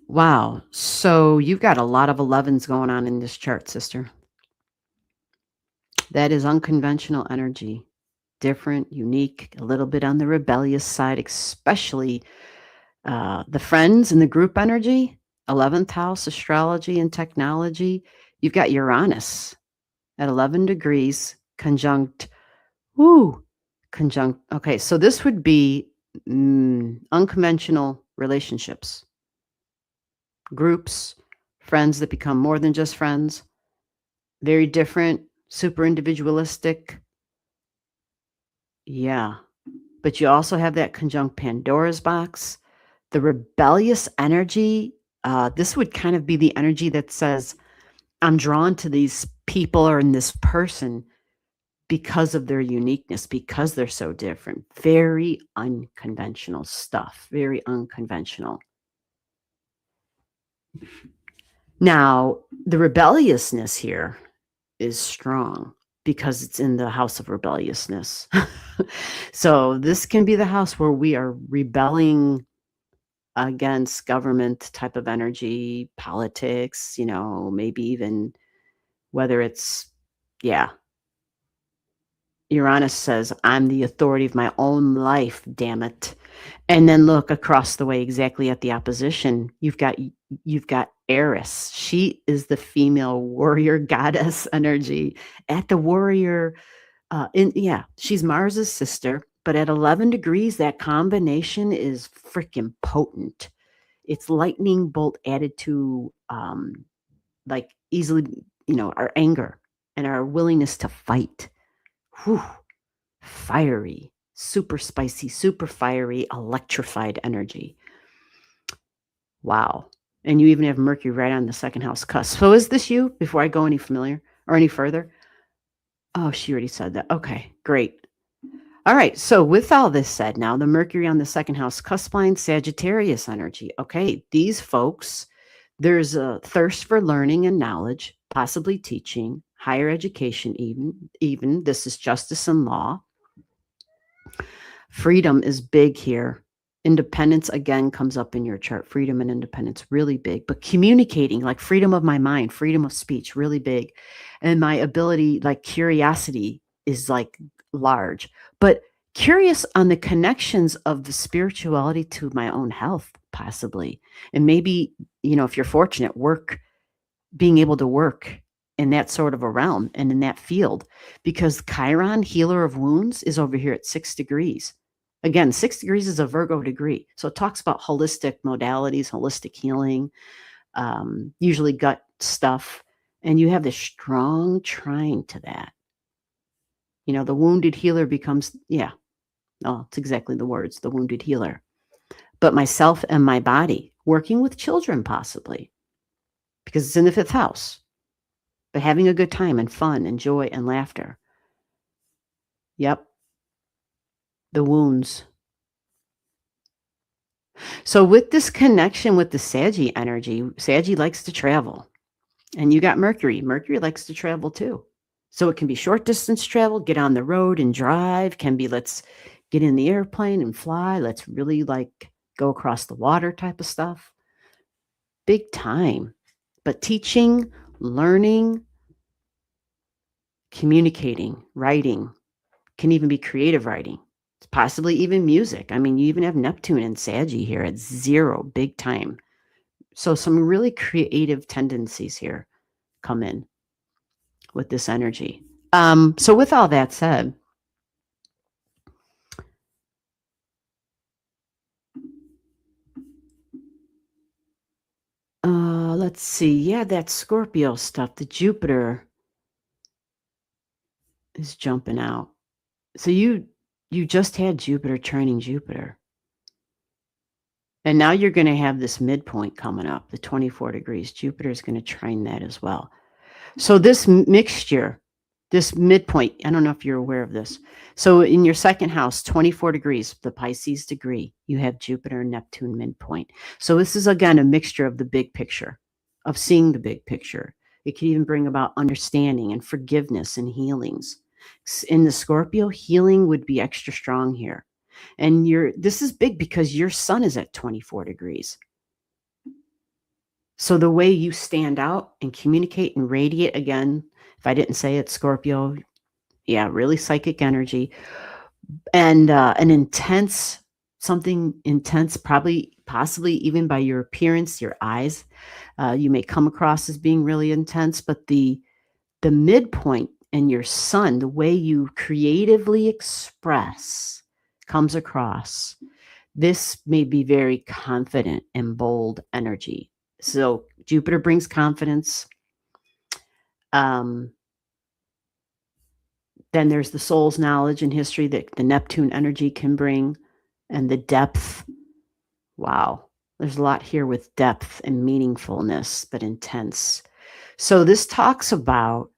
Wow. So you've got a lot of 11s going on in this chart, sister. That is unconventional energy. Different, unique, a little bit on the rebellious side, especially the friends and the group energy. 11th house, astrology and technology. You've got Uranus at 11 degrees, conjunct. Okay, so this would be unconventional relationships, groups, friends that become more than just friends, very different, super individualistic. Yeah, but you also have that conjunct Pandora's box. The rebellious energy, this would kind of be the energy that says, I'm drawn to these people or in this person because of their uniqueness, because they're so different. Very unconventional stuff, very unconventional. Now, the rebelliousness here is strong because it's in the house of rebelliousness. So this can be the house where we are rebelling against government type of energy, politics, maybe even whether it's, Uranus says, I'm the authority of my own life, damn it. And then look across the way, exactly at the opposition. You've got Eris. She is the female warrior goddess energy at the warrior. She's Mars's sister, but at 11 degrees, that combination is freaking potent. It's lightning bolt added to like easily, our anger. and our willingness to fight. Whew, fiery, super spicy, super fiery, electrified energy. Wow. And you even have Mercury right on the second house cusp. So is this you before I go any familiar or any further? Oh, she already said that. Okay, great. All right. So with all this said, now the Mercury on the second house cusp line, Sagittarius energy. Okay, these folks, there's a thirst for learning and knowledge, possibly teaching, higher education, even this is justice and law. Freedom is big here. Independence again comes up in your chart. Freedom and independence, really big. But communicating, like freedom of my mind, freedom of speech, really big. And my ability, like curiosity, is like large. But curious on the connections of the spirituality to my own health, possibly. And maybe, if you're fortunate, being able to work in that sort of a realm and in that field, because Chiron, healer of wounds, is over here at 6 degrees. Again, 6 degrees is a Virgo degree. So it talks about holistic modalities, holistic healing, usually gut stuff. And you have this strong trine to that. The wounded healer becomes, it's exactly the words, the wounded healer. But myself and my body, working with children possibly, because it's in the 5th house. But having a good time and fun and joy and laughter. Yep. The wounds. So with this connection with the Saggy energy, Saggy likes to travel. And you got Mercury. Mercury likes to travel too. So it can be short distance travel, get on the road and drive, can be let's get in the airplane and fly. Let's really go across the water type of stuff. Big time. But teaching, learning, communicating, writing, can even be creative writing, possibly even music. I mean, you even have Neptune and Saggy here at 0, big time. So some really creative tendencies here come in with this energy. So with all that said, let's see. Yeah, that Scorpio stuff, the Jupiter is jumping out. So you just had Jupiter trining Jupiter. And now you're going to have this midpoint coming up, the 24 degrees. Jupiter is going to trine that as well. So this mixture, this midpoint, I don't know if you're aware of this. So in your second house, 24 degrees, the Pisces degree, you have Jupiter and Neptune midpoint. So this is, again, a mixture of the big picture, of seeing the big picture. It can even bring about understanding and forgiveness and healings. In the Scorpio, healing would be extra strong here. And this is big because your sun is at 24 degrees. So the way you stand out and communicate and radiate, again, if I didn't say it, Scorpio, really psychic energy, and something intense, possibly even by your appearance, your eyes, you may come across as being really intense, but the midpoint and your sun, the way you creatively express comes across. This may be very confident and bold energy. So Jupiter brings confidence. Then there's the soul's knowledge and history that the Neptune energy can bring, and the depth. Wow. There's a lot here with depth and meaningfulness, but intense. So this talks about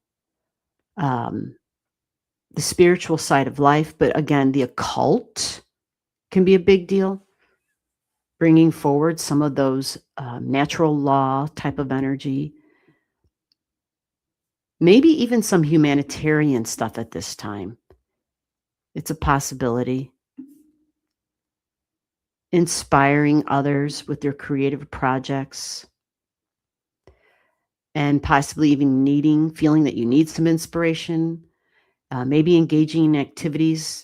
the spiritual side of life, but again, the occult can be a big deal. Bringing forward some of those natural law type of energy. Maybe even some humanitarian stuff at this time. It's a possibility. Inspiring others with their creative projects. And possibly even feeling that you need some inspiration. Maybe engaging in activities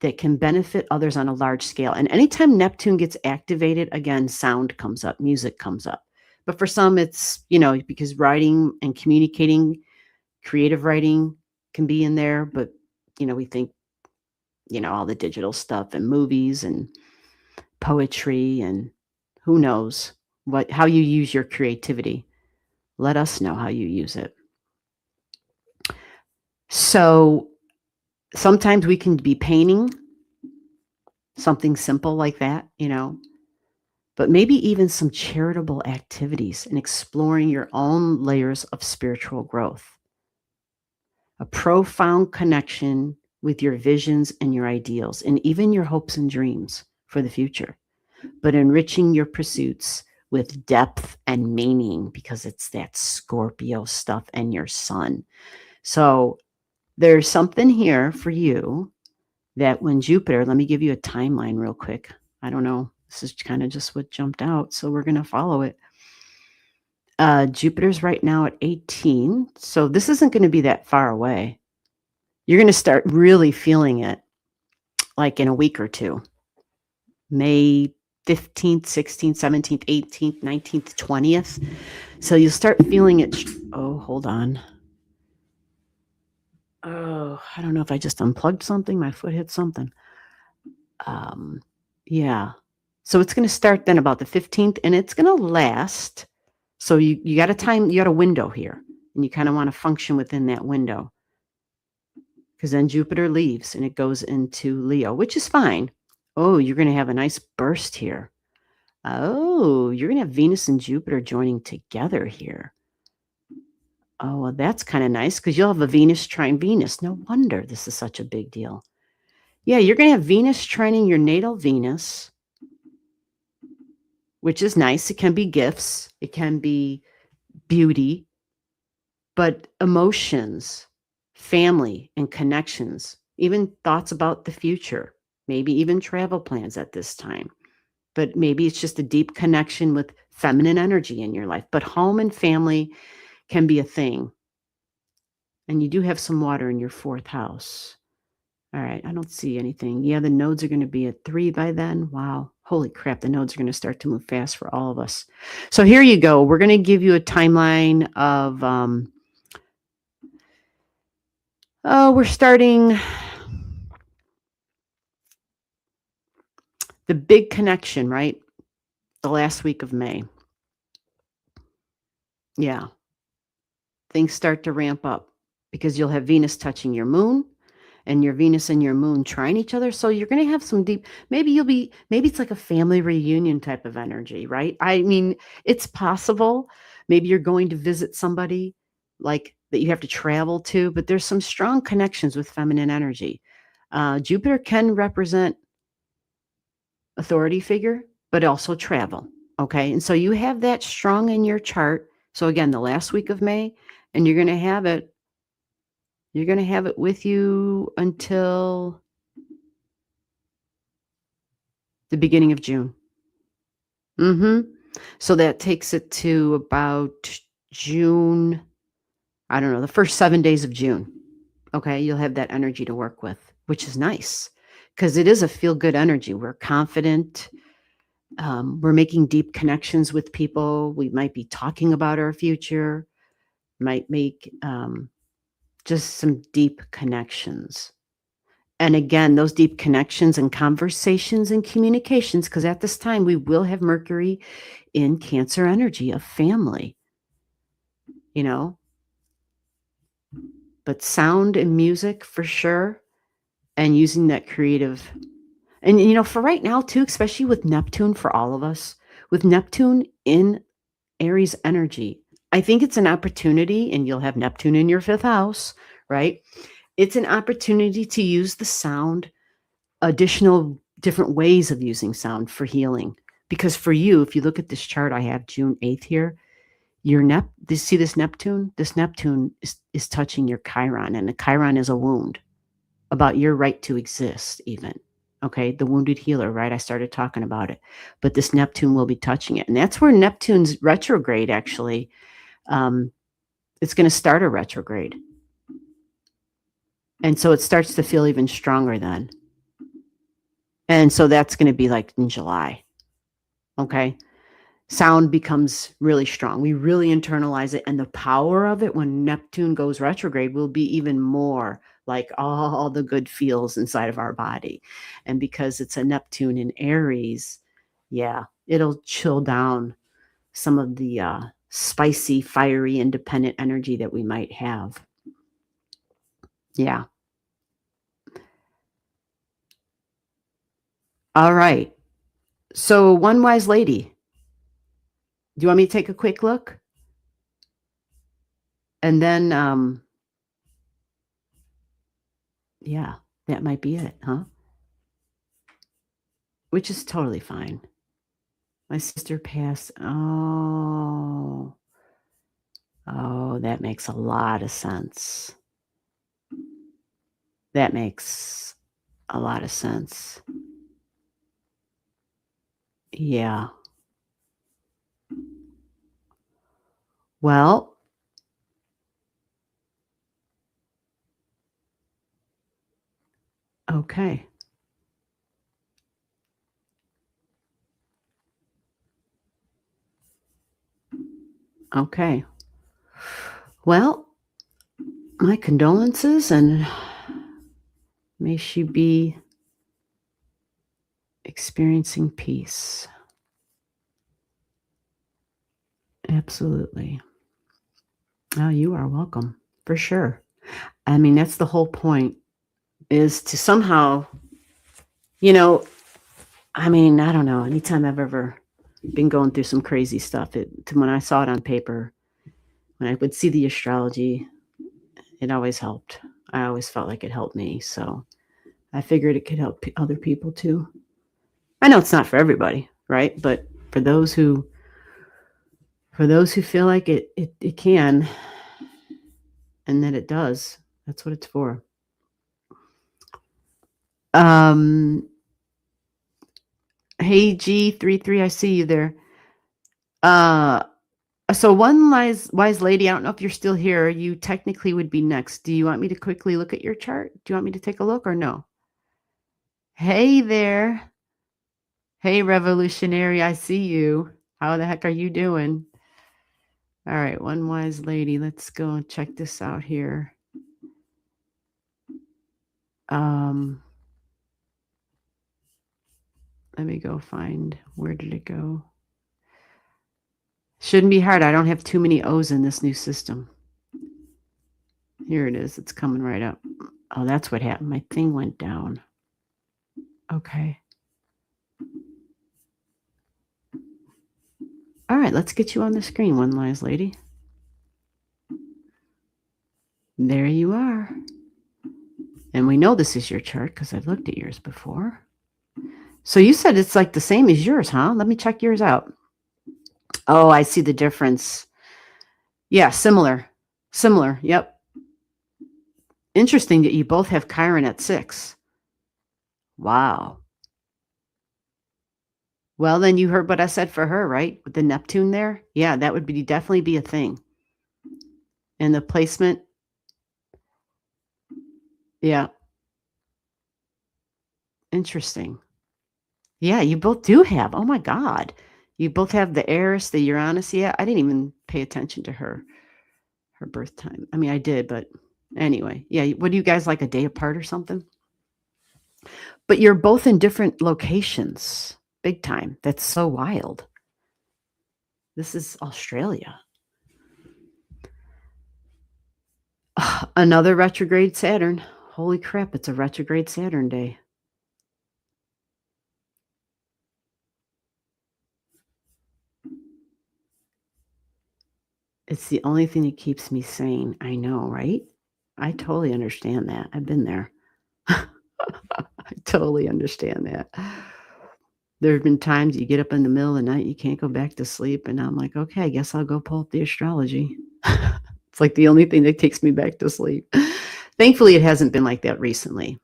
that can benefit others on a large scale. And anytime Neptune gets activated, again, sound comes up, music comes up. But for some, it's, because writing and communicating, creative writing can be in there. But, we think, all the digital stuff and movies and poetry and who knows how you use your creativity. Let us know how you use it. So sometimes we can be painting, something simple like that, but maybe even some charitable activities and exploring your own layers of spiritual growth. A profound connection with your visions and your ideals, and even your hopes and dreams for the future, but enriching your pursuits with depth and meaning because it's that Scorpio stuff and your sun. So there's something here for you that when Jupiter, let me give you a timeline real quick. I don't know. This is kind of just what jumped out. So we're going to follow it. Jupiter's right now at 18. So this isn't going to be that far away. You're going to start really feeling it like in a week or two. May 15th, 16th, 17th, 18th, 19th, 20th. So you'll start feeling it. Oh, hold on. Oh, I don't know if I just unplugged something. My foot hit something. Yeah. So it's going to start then about the 15th and it's going to last. So you got a window here and you kind of want to function within that window because then Jupiter leaves and it goes into Leo, which is fine. Oh, you're going to have a nice burst here. Oh, you're going to have Venus and Jupiter joining together here. Oh, well, that's kind of nice because you'll have a Venus trine Venus. No wonder this is such a big deal. Yeah, you're going to have Venus trining your natal Venus, which is nice. It can be gifts. It can be beauty, but emotions, family, and connections, even thoughts about the future, maybe even travel plans at this time. But maybe it's just a deep connection with feminine energy in your life. But home and family can be a thing. And you do have some water in your 4th house. All right, I don't see anything. Yeah, the nodes are going to be at 3 by then. Wow. Holy crap, the nodes are going to start to move fast for all of us. So here you go. We're going to give you a timeline of, we're starting the big connection, right? The last week of May. Yeah. Things start to ramp up because you'll have Venus touching your moon. And your Venus and your moon trine each other. So you're going to have some deep, maybe it's like a family reunion type of energy, right? I mean, it's possible. Maybe you're going to visit somebody like that you have to travel to, but there's some strong connections with feminine energy. Jupiter can represent authority figure, but also travel. Okay. And so you have that strong in your chart. So again, the last week of May, and you're going to have it with you until the beginning of June. So that takes it to about June, I don't know, the first 7 days of June. Okay, you'll have that energy to work with, which is nice because it is a feel-good energy. We're confident. We're making deep connections with people. We might be talking about our future, might make just some deep connections. And again, those deep connections and conversations and communications, because at this time we will have Mercury in Cancer energy of family, but sound and music for sure. And using that creative, and for right now too, especially with Neptune for all of us, with Neptune in Aries energy, I think it's an opportunity, and you'll have Neptune in your 5th house, right? It's an opportunity to use the sound, additional different ways of using sound for healing. Because for you, if you look at this chart, I have June 8th here. See this Neptune? This Neptune is touching your Chiron, and the Chiron is a wound about your right to exist, even. Okay, the wounded healer, right? I started talking about it. But this Neptune will be touching it. And that's where Neptune's retrograde, actually, it's going to start a retrograde. And so it starts to feel even stronger then. And so that's going to be like in July. Okay. Sound becomes really strong. We really internalize it. And the power of it when Neptune goes retrograde will be even more like all the good feels inside of our body. And because it's a Neptune in Aries, yeah, it'll chill down some of the spicy, fiery, independent energy that we might have. Yeah. All right. So, one wise lady. Do you want me to take a quick look? And then, yeah, that might be it, huh? Which is totally fine. My sister passed. Oh, that makes a lot of sense. That makes a lot of sense. Yeah. Well, okay. Okay. Well, my condolences, and may she be experiencing peace. Absolutely. Oh, you are welcome, for sure. I mean, that's the whole point, is to somehow, you know, I mean, I don't know, anytime I've ever been going through some crazy stuff, when I saw it on paper, when I would see the astrology, it always helped. I always felt like it helped me, so I figured it could help other people too. I know it's not for everybody, right? But for those who feel like it can, and that it does, that's what it's for. Hey G33, I see you there. So one wise lady, I don't know if you're still here. You technically would be next. Do you want me to quickly look at your chart? Do you want me to take a look or no? Hey there. Hey, revolutionary, I see you. How the heck are you doing? All right, one wise lady. Let's go and check this out here. Let me go find, where did it go? Shouldn't be hard. I don't have too many O's in this new system. Here it is. It's coming right up. Oh, that's what happened. My thing went down. Okay. All right, let's get you on the screen, one wise lady. There you are. And we know this is your chart because I've looked at yours before. So you said it's like the same as yours, huh? Let me check yours out. Oh, I see the difference. Yeah, similar. Similar, yep. Interesting that you both have Chiron at 6. Wow. Well, then you heard what I said for her, right? With the Neptune there? Yeah, that would definitely be a thing. And the placement, yeah. Interesting. Yeah, you both do have. Oh my God. You both have the Eris, the Uranus. Yeah, I didn't even pay attention to her birth time. I mean, I did, but anyway. Yeah, what do you guys, like a day apart or something? But you're both in different locations. Big time. That's so wild. This is Australia. Another retrograde Saturn. Holy crap, it's a retrograde Saturn day. It's the only thing that keeps me sane. I know, right? I totally understand that. I've been there. I totally understand that. There have been times you get up in the middle of the night, you can't go back to sleep, and I'm like, okay, I guess I'll go pull up the astrology. It's like the only thing that takes me back to sleep. Thankfully, it hasn't been like that recently.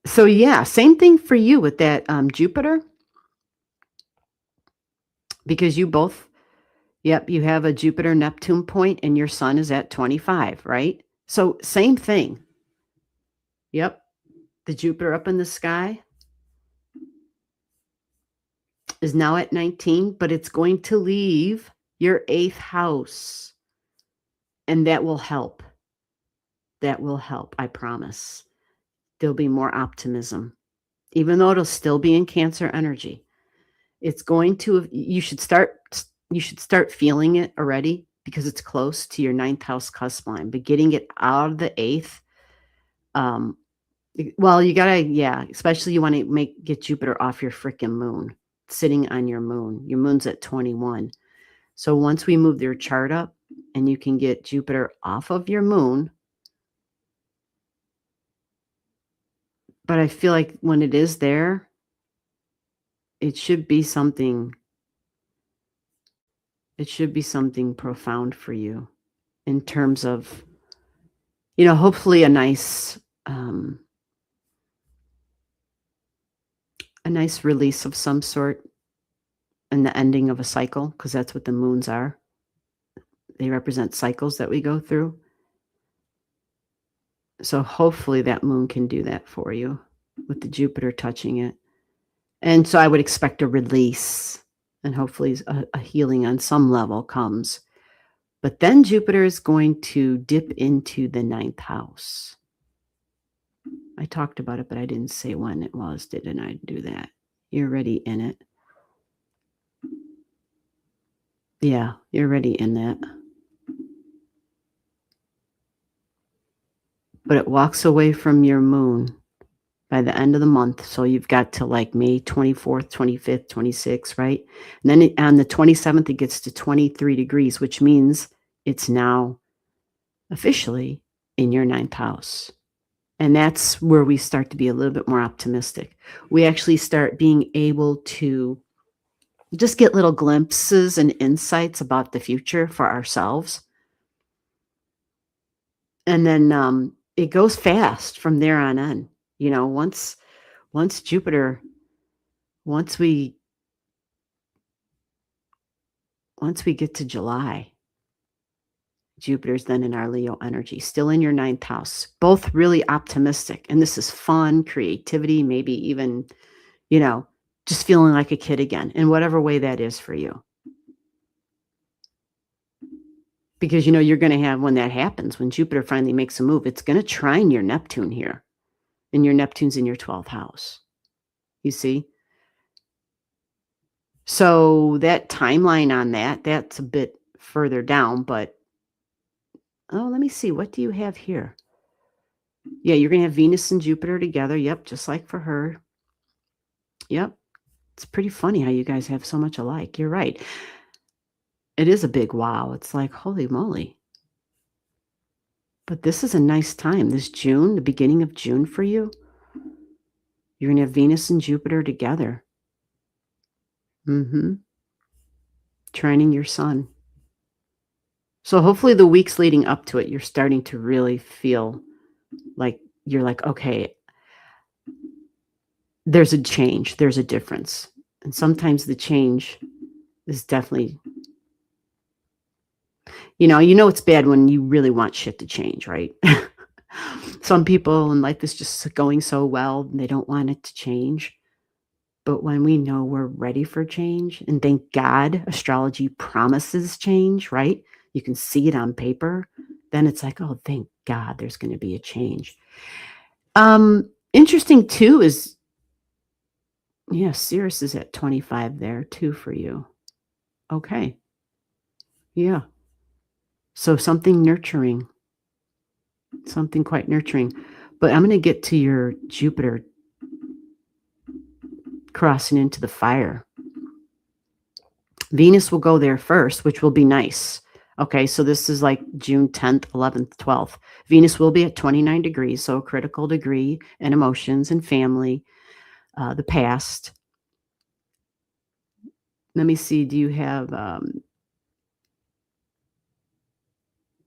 So yeah, same thing for you with that Jupiter, because you both, yep, you have a Jupiter Neptune point and your sun is at 25, right? So same thing. Yep, the Jupiter up in the sky is now at 19, but it's going to leave your 8th house. And that will help. That will help, I promise. There'll be more optimism, even though it'll still be in Cancer energy. It's going to, you should start feeling it already. because it's close to your ninth house cusp line, but getting it out of the eighth, well, you gotta, yeah, especially you want to get Jupiter off your freaking moon, sitting on your moon. Your moon's at 21. So once we move your chart up and you can get Jupiter off of your moon, but I feel like when it is there, it should be something profound for you in terms of, hopefully a nice release of some sort and the ending of a cycle, because that's what the moons are. They represent cycles that we go through. So hopefully that moon can do that for you with the Jupiter touching it. And so I would expect a release, and hopefully a healing on some level comes. But then Jupiter is going to dip into the ninth house. I talked about it, but I didn't say when it was. Didn't I do that? You're already in it. Yeah, you're already in that. But it walks away from your moon by the end of the month. So you've got to like May 24th, 25th, 26th, right? And then on the 27th, it gets to 23 degrees, which means it's now officially in your ninth house. And that's where we start to be a little bit more optimistic. We actually start being able to just get little glimpses and insights about the future for ourselves. And then it goes fast from there on in. Once Jupiter, once we get to July, Jupiter's then in our Leo energy, still in your ninth house, both really optimistic. And this is fun, creativity, maybe even, just feeling like a kid again in whatever way that is for you. Because, you're going to have, when that happens, when Jupiter finally makes a move, it's going to trine your Neptune here. And your Neptune's in your 12th house. You see? So that timeline on that's a bit further down, but let me see. What do you have here? Yeah, you're going to have Venus and Jupiter together. Yep, just like for her. Yep. It's pretty funny how you guys have so much alike. You're right. It is a big wow. It's like, holy moly. But this is a nice time. This June, the beginning of June for you, you're going to have Venus and Jupiter together. Trining your sun. So hopefully the weeks leading up to it, you're starting to really feel like you're like, okay, there's a change, there's a difference. And sometimes the change is definitely, it's bad when you really want shit to change, right? Some people in life is just going so well, and they don't want it to change. But when we know we're ready for change, and thank God astrology promises change, right? You can see it on paper. Then it's like, oh, thank God there's going to be a change. Interesting too is, yeah, Sirius is at 25 there too for you. Okay. Yeah. So something nurturing, something quite nurturing. But I'm going to get to your Jupiter crossing into the fire. Venus will go there first, which will be nice. Okay, so this is like June 10th, 11th, 12th. Venus will be at 29 degrees, so a critical degree in emotions and family, the past. Let me see, do you have...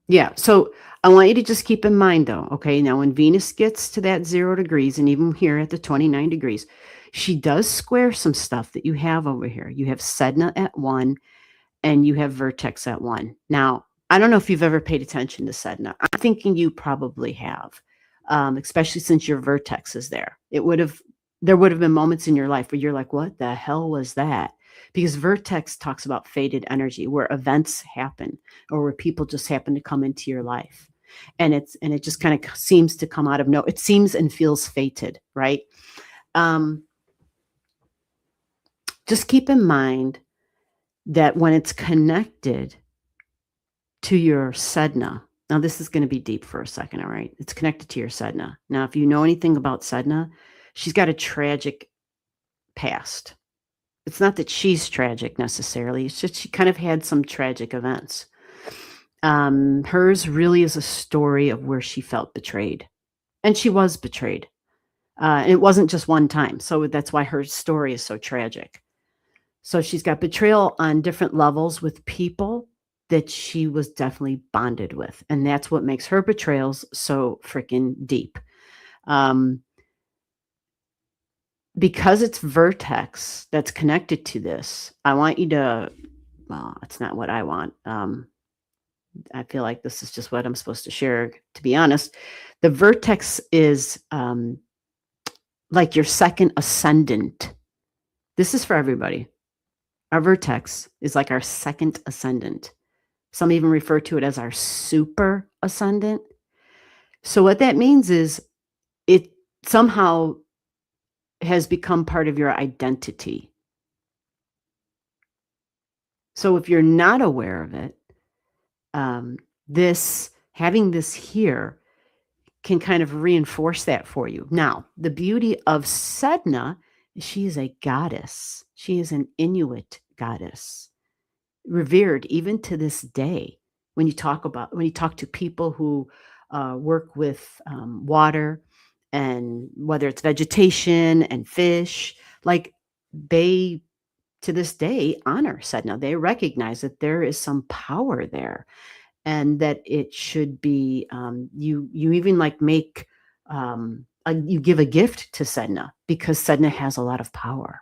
yeah, so I want you to just keep in mind, though, okay, now when Venus gets to that 0 degrees, and even here at the 29 degrees, she does square some stuff that you have over here. You have Sedna at 1, and you have Vertex at 1. Now, I don't know if you've ever paid attention to Sedna. I'm thinking you probably have, especially since your Vertex is there. There would have been moments in your life where you're like, what the hell was that? Because Vertex talks about fated energy, where events happen or where people just happen to come into your life. And it just kind of seems to come out of no, it seems and feels fated, right? Just keep in mind that when it's connected to your Sedna. Now, this is going to be deep for a second, all right? It's connected to your Sedna. Now, if you know anything about Sedna, she's got a tragic past. It's not that she's tragic necessarily, it's just she kind of had some tragic events. Hers really is a story of where she felt betrayed, and she was betrayed. And it wasn't just one time, so that's why her story is so tragic. So she's got betrayal on different levels with people that she was definitely bonded with, and that's what makes her betrayals so freaking deep. Because it's vertex that's connected to this, I want you to, well, it's not what I want. I feel like this is just what I'm supposed to share, to be honest. The vertex is like your second ascendant. This is for everybody. Our vertex is like our second ascendant. Some even refer to it as our super ascendant. So what that means is it somehow has become part of your identity. So if you're not aware of it, having this here can kind of reinforce that for you. Now, the beauty of Sedna, she is a goddess. She is an Inuit goddess, revered even to this day. When you talk to people who work with water, and whether it's vegetation and fish, like they to this day honor Sedna. They recognize that there is some power there, and that it should be you even like make you give a gift to Sedna, because Sedna has a lot of power.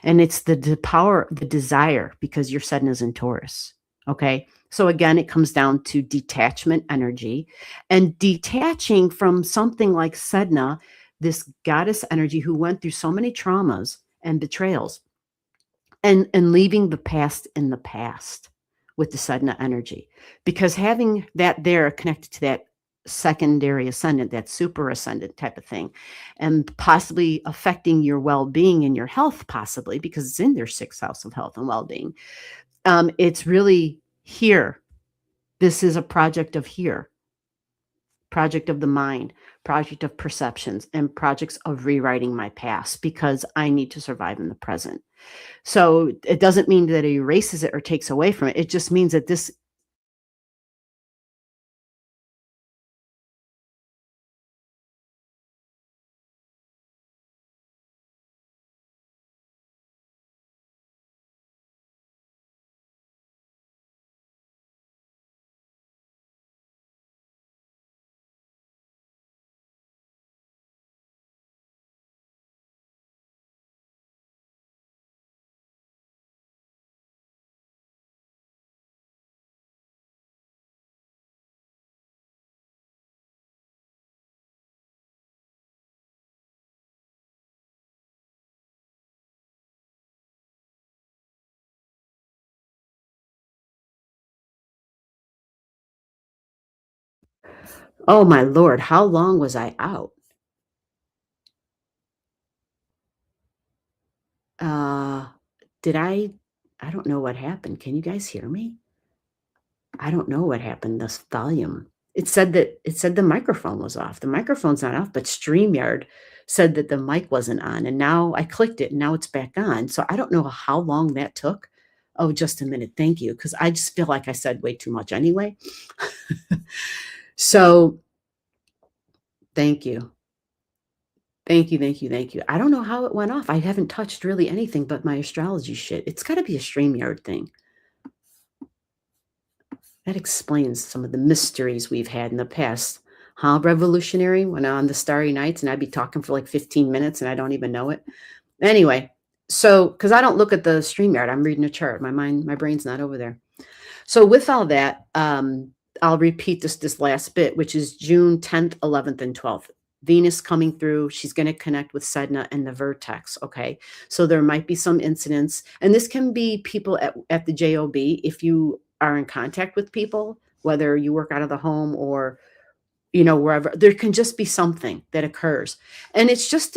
And it's the power, the desire, because your Sedna is in Taurus. Okay. So again, it comes down to detachment energy, and detaching from something like Sedna, this goddess energy who went through so many traumas and betrayals, and leaving the past in the past with the Sedna energy. Because having that there connected to that secondary ascendant, that super ascendant type of thing, and possibly affecting your well-being and your health, possibly because it's in their sixth house of health and well-being. It's really here. This is a project of here, project of the mind, project of perceptions, and projects of rewriting my past, because I need to survive in the present. So it doesn't mean that it erases it or takes away from it. It just means that this. Oh my Lord, how long was I out? Uh, did I don't know what happened. Can you guys hear me? I don't know what happened, this volume. It said the microphone was off. The microphone's not off, but StreamYard said that the mic wasn't on, and now I clicked it and now it's back on. So I don't know how long that took. Oh, just a minute. Thank you. Because I just feel like I said way too much anyway. So thank you. Thank you, thank you, thank you. I don't know how it went off. I haven't touched really anything but my astrology shit. It's got to be a StreamYard thing. That explains some of the mysteries we've had in the past. Huh, revolutionary? When on the Starry Nights and I'd be talking for like 15 minutes and I don't even know it. Anyway, so because I don't look at the StreamYard, I'm reading a chart. My brain's not over there. So with all that, I'll repeat this last bit, which is June 10th, 11th, and 12th. Venus coming through. She's going to connect with Sedna and the vertex. Okay. So there might be some incidents, and this can be people at the JOB. If you are in contact with people, whether you work out of the home or, wherever, there can just be something that occurs. And it's just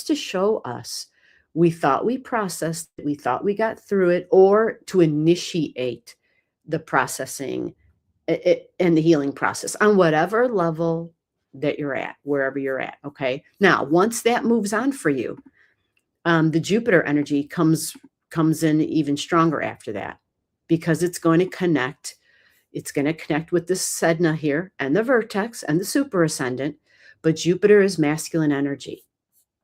to show us, we thought we processed, we thought we got through it, or to initiate the processing in the healing process on whatever level that you're at, wherever you're at. Okay. Now, once that moves on for you, the Jupiter energy comes in even stronger after that, because it's going to connect. It's going to connect with the Sedna here and the vertex and the super ascendant, but Jupiter is masculine energy.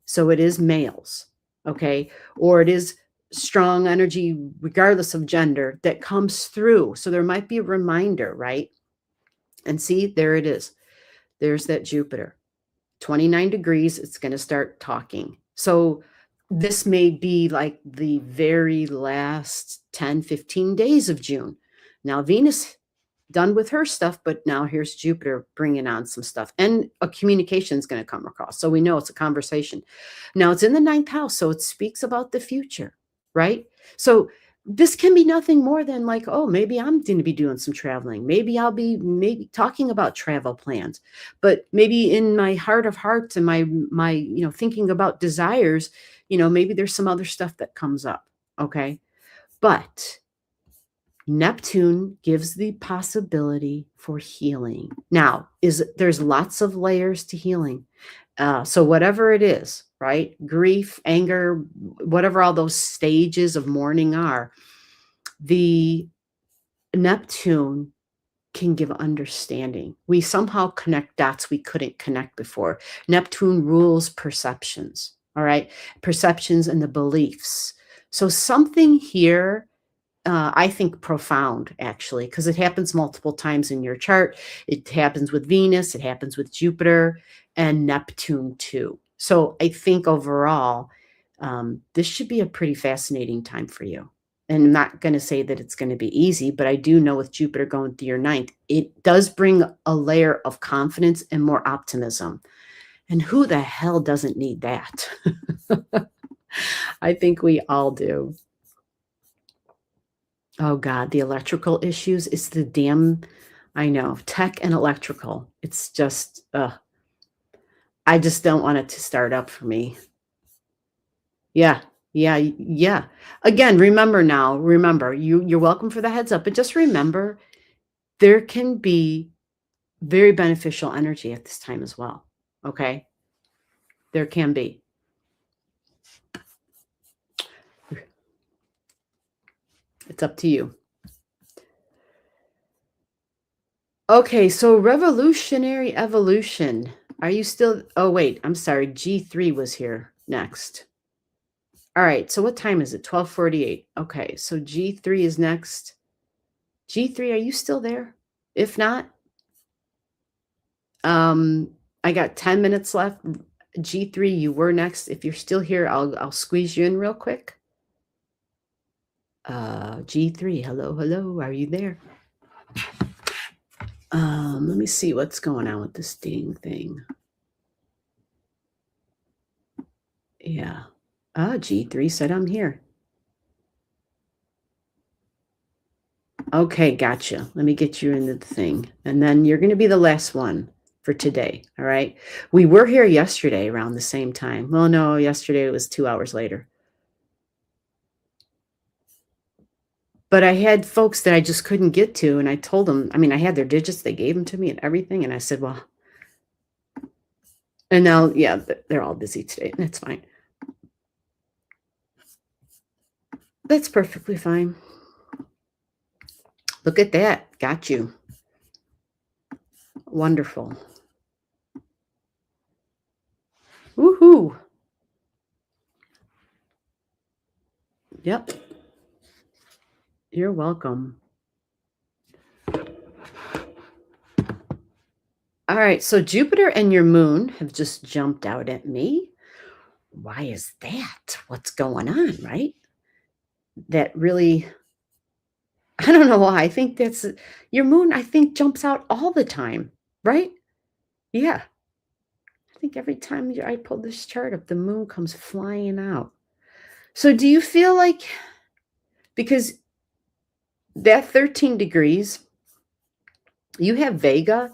So it is males, okay? Or it is strong energy, regardless of gender, that comes through. So there might be a reminder, right? And see, there it is. There's that Jupiter. 29 degrees, it's going to start talking. So this may be like the very last 10, 15 days of June. Now, Venus done with her stuff, but now here's Jupiter bringing on some stuff, and a communication is going to come across. So we know it's a conversation. Now it's in the 9th house, so it speaks about the future, right? So this can be nothing more than like, oh, maybe I'm going to be doing some traveling. Maybe I'll be talking about travel plans, but maybe in my heart of hearts and my thinking about desires, maybe there's some other stuff that comes up. Okay. But Neptune gives the possibility for healing. Now, there's lots of layers to healing. So whatever it is, right? Grief, anger, whatever all those stages of mourning are, the Neptune can give understanding. We somehow connect dots we couldn't connect before. Neptune rules perceptions, all right? Perceptions and the beliefs. So something here, I think profound, actually, because it happens multiple times in your chart. It happens with Venus, it happens with Jupiter, and Neptune too. So I think overall, this should be a pretty fascinating time for you. And I'm not going to say that it's going to be easy, but I do know with Jupiter going through your 9th, it does bring a layer of confidence and more optimism. And who the hell doesn't need that? I think we all do. Oh God, the electrical issues. It's the damn, I know, tech and electrical. It's just, I just don't want it to start up for me. Yeah. Again, remember, you're welcome for the heads up, but just remember, there can be very beneficial energy at this time as well. Okay. There can be. It's up to you. Okay, so revolutionary evolution. Are you still? Oh, wait, I'm sorry. G3 was here next. All right, so what time is it? 12:48. Okay, so G3 is next. G3, are you still there? If not, I got 10 minutes left. G3, you were next. If you're still here, I'll squeeze you in real quick. G3, hello, are you there? Let me see what's going on with this dang thing. Yeah. G3 said I'm here. Okay, gotcha. Let me get you into the thing. And then you're going to be the last one for today. All right. We were here yesterday around the same time. Well, no, yesterday it was 2 hours later. But I had folks that I just couldn't get to, and I told them, I mean, I had their digits, they gave them to me and everything, and I said, well, and now, yeah, they're all busy today, and that's fine. That's perfectly fine. Look at that. Got you. Wonderful. Woohoo. Yep. You're welcome. All right, so Jupiter and your moon have just jumped out at me. Why is that? What's going on, right? That really, I don't know why. I think that's your moon, I think, jumps out all the time, right? Yeah. I think every time I pull this chart up, the moon comes flying out. So do you feel like, because that 13 degrees, you have Vega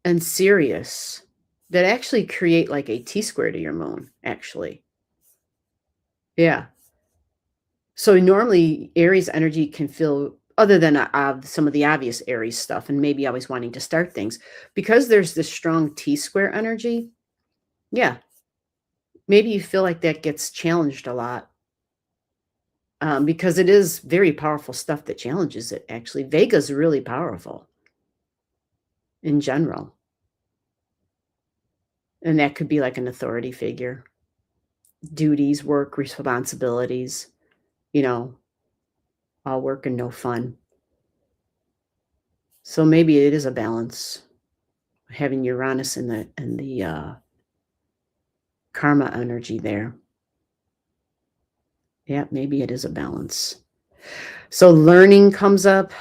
and Sirius that actually create like a T-square to your moon, actually. Yeah. So normally Aries energy can feel other than some of the obvious Aries stuff and maybe always wanting to start things. Because there's this strong T-square energy, yeah, maybe you feel like that gets challenged a lot, because it is very powerful stuff that challenges it, actually. Vega's really powerful in general, and that could be like an authority figure, duties, work, responsibilities, you know, all work and no fun. So maybe it is a balance, having Uranus in the karma energy there. Yeah, maybe it is a balance. So learning comes up.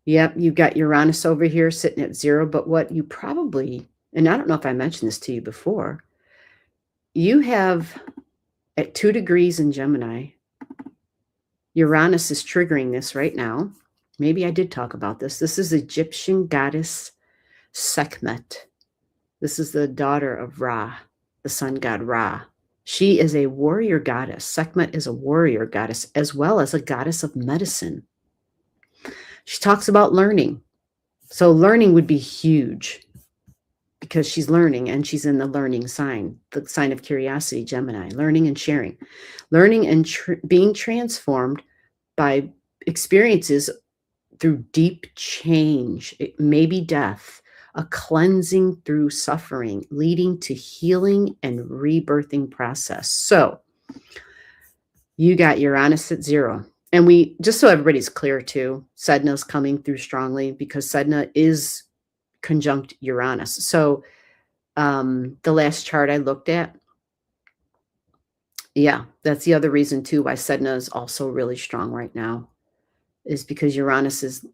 Yep, you've got Uranus over here sitting at 0, but what you probably, and I don't know if I mentioned this to you before, you have at 2 degrees in Gemini, Uranus is triggering this right now. Maybe I did talk about this. This is Egyptian goddess Sekhmet. This is the daughter of Ra, the sun god Ra. She is a warrior goddess. Sekhmet is a warrior goddess as well as a goddess of medicine. She talks about learning. So learning would be huge because she's learning and she's in the learning sign, the sign of curiosity, Gemini, learning and sharing, learning and being transformed by experiences through deep change. It may be death, a cleansing through suffering, leading to healing and rebirthing process. So you got Uranus at 0. And we, just so everybody's clear too, Sedna's coming through strongly because Sedna is conjunct Uranus. So the last chart I looked at, yeah, that's the other reason too why Sedna is also really strong right now, is because Uranus is,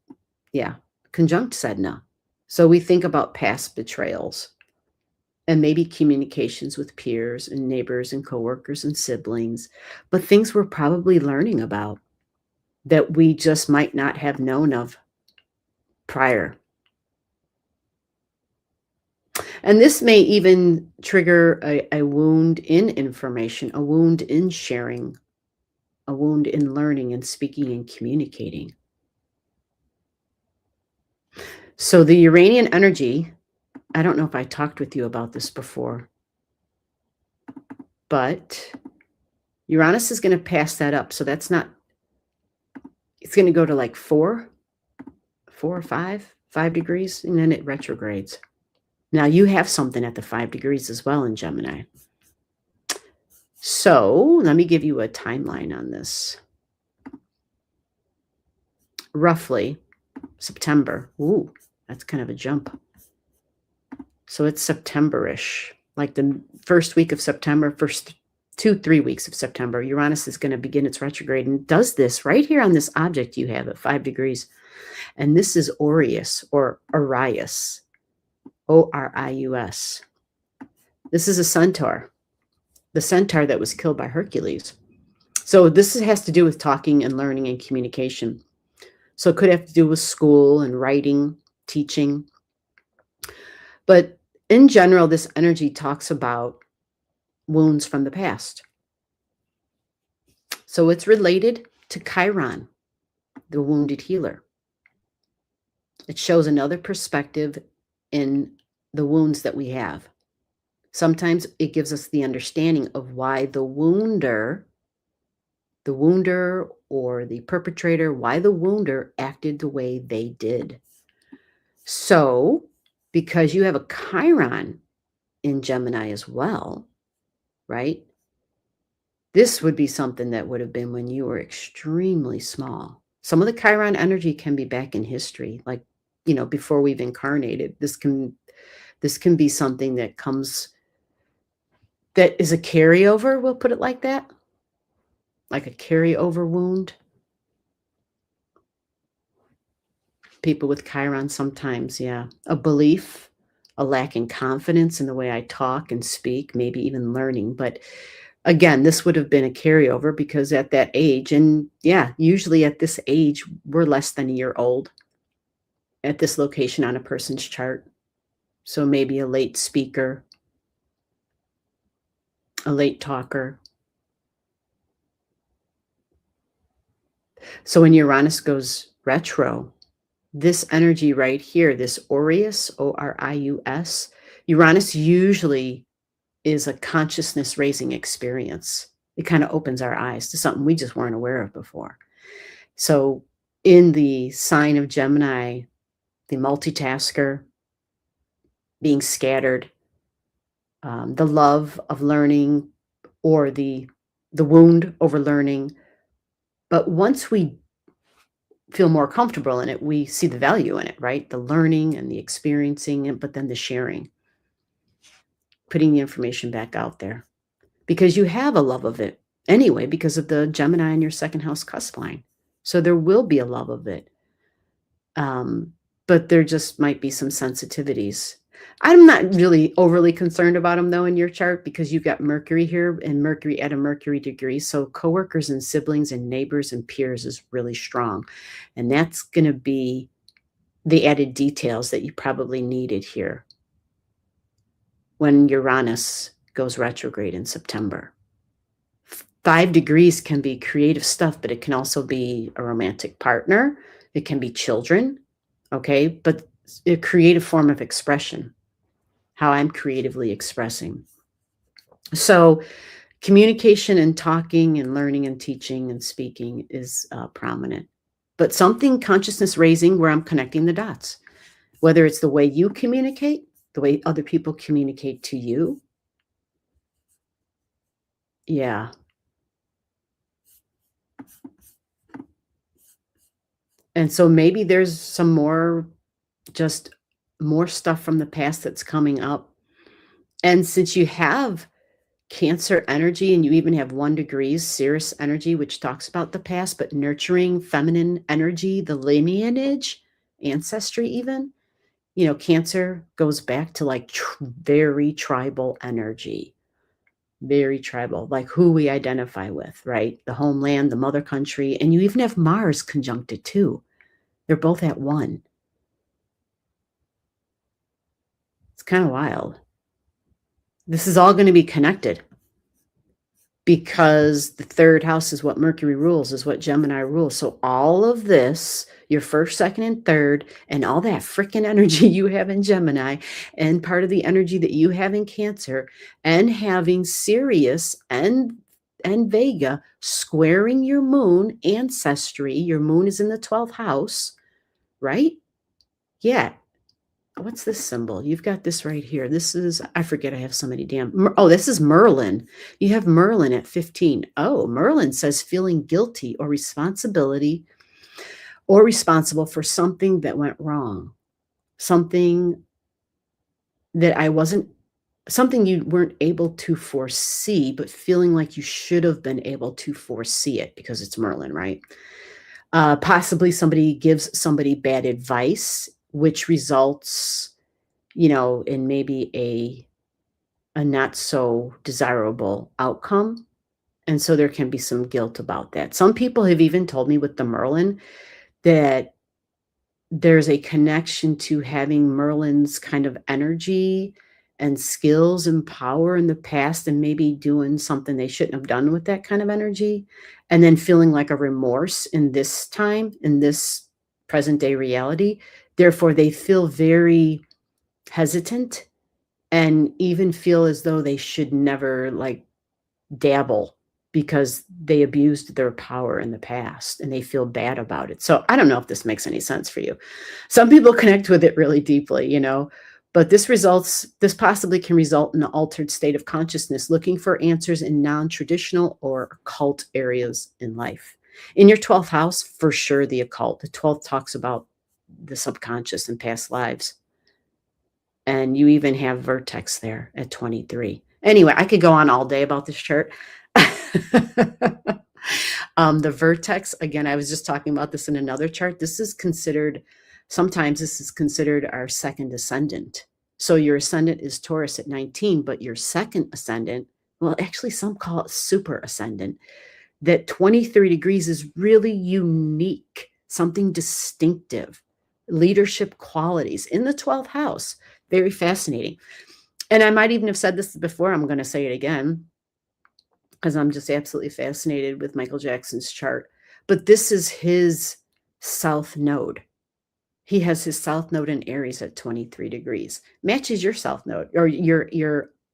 yeah, conjunct Sedna. So we think about past betrayals and maybe communications with peers and neighbors and coworkers and siblings, but things we're probably learning about that we just might not have known of prior. And this may even trigger a wound in information, a wound in sharing, a wound in learning and speaking and communicating. So the Uranian energy, I don't know if I talked with you about this before, but Uranus is going to pass that up. So that's not, it's going to go to like 4 or 5 degrees, and then it retrogrades. Now you have something at the 5 degrees as well in Gemini. So let me give you a timeline on this. Roughly September. Ooh, that's kind of a jump. So it's September-ish, like the first week of September, first 2-3 weeks of September, Uranus is going to begin its retrograde and does this right here on this object you have at 5 degrees. And this is Orius or Orius, Orius. This is a centaur, the centaur that was killed by Hercules. So this has to do with talking and learning and communication. So it could have to do with school and writing, teaching. But in general, this energy talks about wounds from the past. So it's related to Chiron, the wounded healer. It shows another perspective in the wounds that we have. Sometimes it gives us the understanding of why the wounder or the perpetrator, why the wounder acted the way they did. So, because you have a Chiron in Gemini as well, right? This would be something that would have been when you were extremely small. Some of the Chiron energy can be back in history, like, you know, before we've incarnated. This can be something that comes, that is a carryover, we'll put it like that. Like a carryover wound. People with Chiron sometimes, yeah. A belief, a lack in confidence in the way I talk and speak, maybe even learning. But again, this would have been a carryover because at that age, and yeah, usually at this age, we're less than a year old at this location on a person's chart. So maybe a late speaker, a late talker. So when Uranus goes retro. This energy right here, this Orius, Orius, Uranus usually is a consciousness raising experience. It kind of opens our eyes to something we just weren't aware of before. So in the sign of Gemini, the multitasker, being scattered, the love of learning, or the wound over learning. But once we feel more comfortable in it, we see the value in it, right? The learning and the experiencing, but then the sharing, putting the information back out there, because you have a love of it anyway, because of the Gemini in your second house cusp line. So there will be a love of it. But there just might be some sensitivities. I'm not really overly concerned about them though in your chart, because you've got Mercury here, and Mercury at a Mercury degree. So coworkers and siblings and neighbors and peers is really strong. And that's going to be the added details that you probably needed here when Uranus goes retrograde in September. 5 degrees can be creative stuff, but it can also be a romantic partner. It can be children. Okay, but a creative form of expression, how I'm creatively expressing. So communication and talking and learning and teaching and speaking is prominent. But something consciousness raising where I'm connecting the dots, whether it's the way you communicate, the way other people communicate to you. Yeah. And so maybe there's some more, just more stuff from the past that's coming up. And since you have Cancer energy, and you even have 1 degrees Cirrus energy, which talks about the past, but nurturing feminine energy, the lineage, ancestry even. You know, Cancer goes back to like very tribal energy, very tribal, like who we identify with, right? The homeland, the mother country, and you even have Mars conjunct it too. They're both at 1. It's kind of wild. This is all going to be connected, because the 3rd house is what Mercury rules, is what Gemini rules. So all of this, your 1st, 2nd, and 3rd, and all that freaking energy you have in Gemini, and part of the energy that you have in Cancer, and having Sirius and Vega squaring your moon ancestry. Your moon is in the 12th house, right? Yeah. What's this symbol? You've got this right here. This is, I forget, I have so many damn, oh, this is Merlin. You have Merlin at 15. Oh, Merlin says feeling guilty or responsibility or responsible for something that went wrong. Something that something you weren't able to foresee, but feeling like you should have been able to foresee it, because it's Merlin, right? Possibly somebody gives somebody bad advice, which results, in maybe a not so desirable outcome. And so there can be some guilt about that. Some people have even told me with the Merlin that there's a connection to having Merlin's kind of energy and skills and power in the past, and maybe doing something they shouldn't have done with that kind of energy, and then feeling like a remorse in this time, in this present day reality. Therefore, they feel very hesitant and even feel as though they should never dabble, because they abused their power in the past and they feel bad about it. So I don't know if this makes any sense for you. Some people connect with it really deeply, but this possibly can result in an altered state of consciousness, looking for answers in non-traditional or occult areas in life. In your 12th house, for sure, the occult. The 12th talks about the subconscious and past lives. And you even have vertex there at 23. Anyway, I could go on all day about this chart. The vertex, again, I was just talking about this in another chart. Sometimes this is considered our second ascendant. So your ascendant is Taurus at 19, but your second ascendant, well, actually some call it super ascendant, that 23 degrees is really unique, something distinctive, leadership qualities in the 12th house. Very fascinating. And I might even have said this before. I'm going to say it again, because I'm just absolutely fascinated with Michael Jackson's chart. But this is his south node. He has his south node in Aries at 23 degrees. Matches your south node or your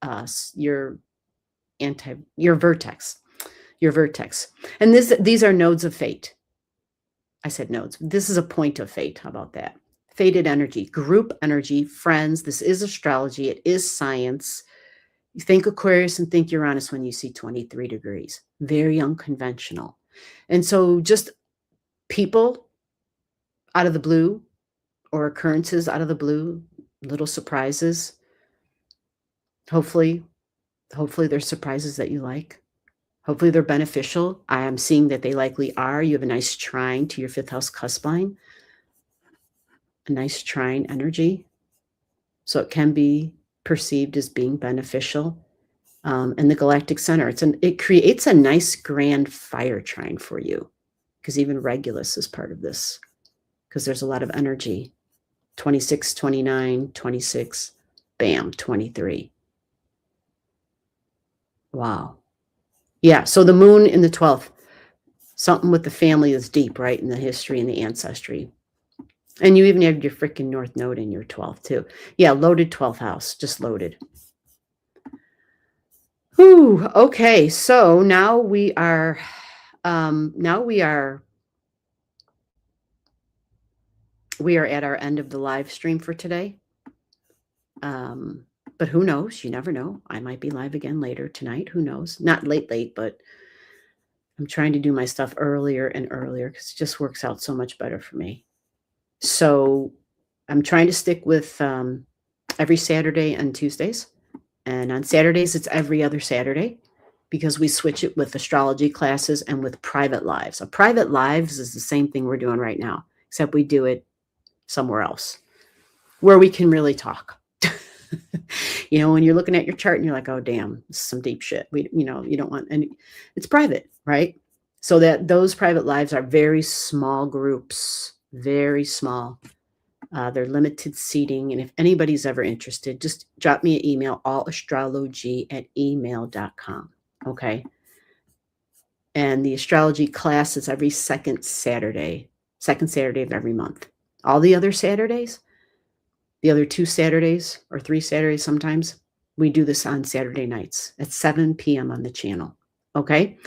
vertex. Your vertex. And these are nodes of fate. I said nodes. This is a point of fate. How about that? Fated energy, group energy, friends. This is astrology. It is science. You think Aquarius and think Uranus when you see 23 degrees. Very unconventional. And so just people out of the blue or occurrences out of the blue, little surprises. Hopefully they're surprises that you like. Hopefully they're beneficial. I am seeing that they likely are. You have a nice trine to your 5th house cusp line. A nice trine energy. So it can be perceived as being beneficial. And the galactic center, it creates a nice grand fire trine for you, because even Regulus is part of this, because there's a lot of energy. 26, 29, 26, bam, 23. Wow. Yeah, so the moon in the 12th, something with the family is deep, right, in the history and the ancestry. And you even have your freaking North Node in your 12th too. Yeah, loaded 12th house, just loaded. Whew, okay, so now we are at our end of the live stream for today. But who knows? You never know. I might be live again later tonight. Who knows? Not late, but I'm trying to do my stuff earlier and earlier because it just works out so much better for me. So I'm trying to stick with every Saturday and Tuesdays. And on Saturdays, it's every other Saturday because we switch it with astrology classes and with private lives. A private lives is the same thing we're doing right now, except we do it somewhere else where we can really talk. You know, when you're looking at your chart and you're like, oh, damn, this is some deep shit. You don't want any, it's private, right? So that those private lives are very small groups, very small. They're limited seating. And if anybody's ever interested, just drop me an email, allastrology@email.com. Okay. And the astrology class is every second Saturday of every month. All the other Saturdays, the other 2 Saturdays or 3 Saturdays sometimes, we do this on Saturday nights at 7 p.m. on the channel. Okay.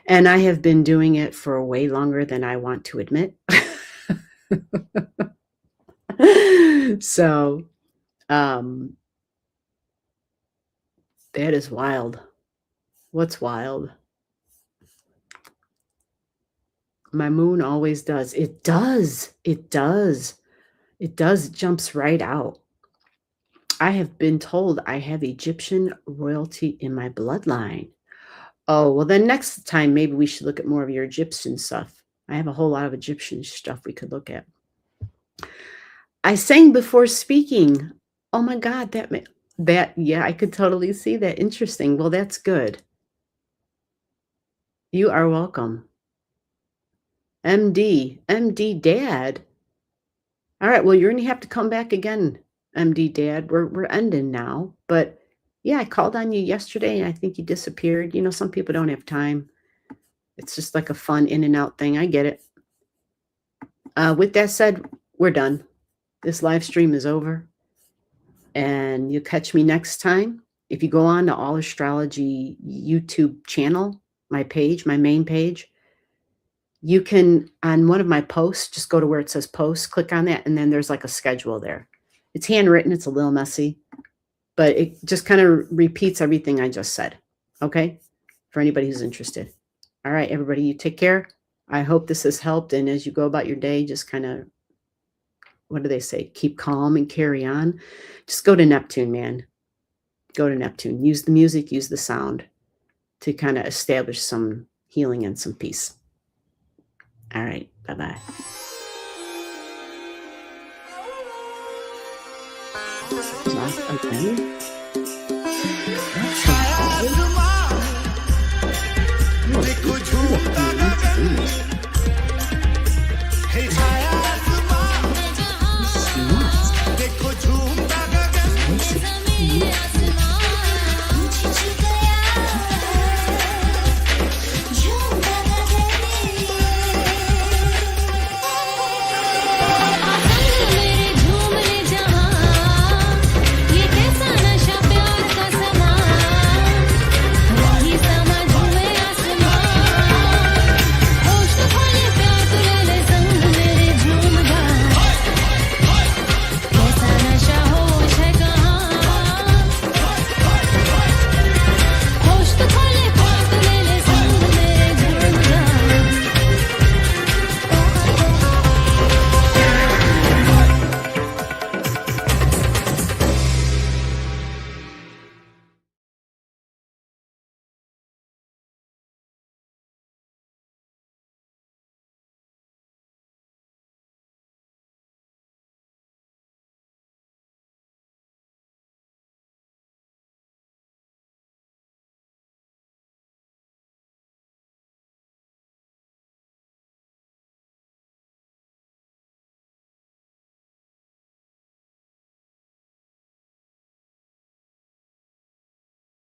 And I have been doing it for way longer than I want to admit. So, that is wild. What's wild? My moon always does. It does. It does. It does. It jumps right out. I have been told I have Egyptian royalty in my bloodline. Oh, well, then next time, maybe we should look at more of your Egyptian stuff. I have a whole lot of Egyptian stuff we could look at. I sang before speaking. Oh my God, yeah, I could totally see that. Interesting. Well, that's good. You are welcome. MD Dad. All right, well, you're going to have to come back again, MD Dad. We're ending now. But yeah, I called on you yesterday and I think you disappeared. You know, some people don't have time. It's just like a fun in and out thing. I get it. With that said, we're done. This live stream is over. And you'll catch me next time. If you go on to Allastrology YouTube channel, my page, my main page, you can, on one of my posts, just go to where it says posts, click on that, and then there's like a schedule there. It's handwritten. It's a little messy, but it just kind of repeats everything I just said. Okay? For anybody who's interested. All right, everybody, you take care. I hope this has helped. And as you go about your day, just kind of, what do they say? Keep calm and carry on. Just go to Neptune, man. Go to Neptune. Use the music, use the sound to kind of establish some healing and some peace. All right. Bye-bye. Okay. देखो झूमता गगन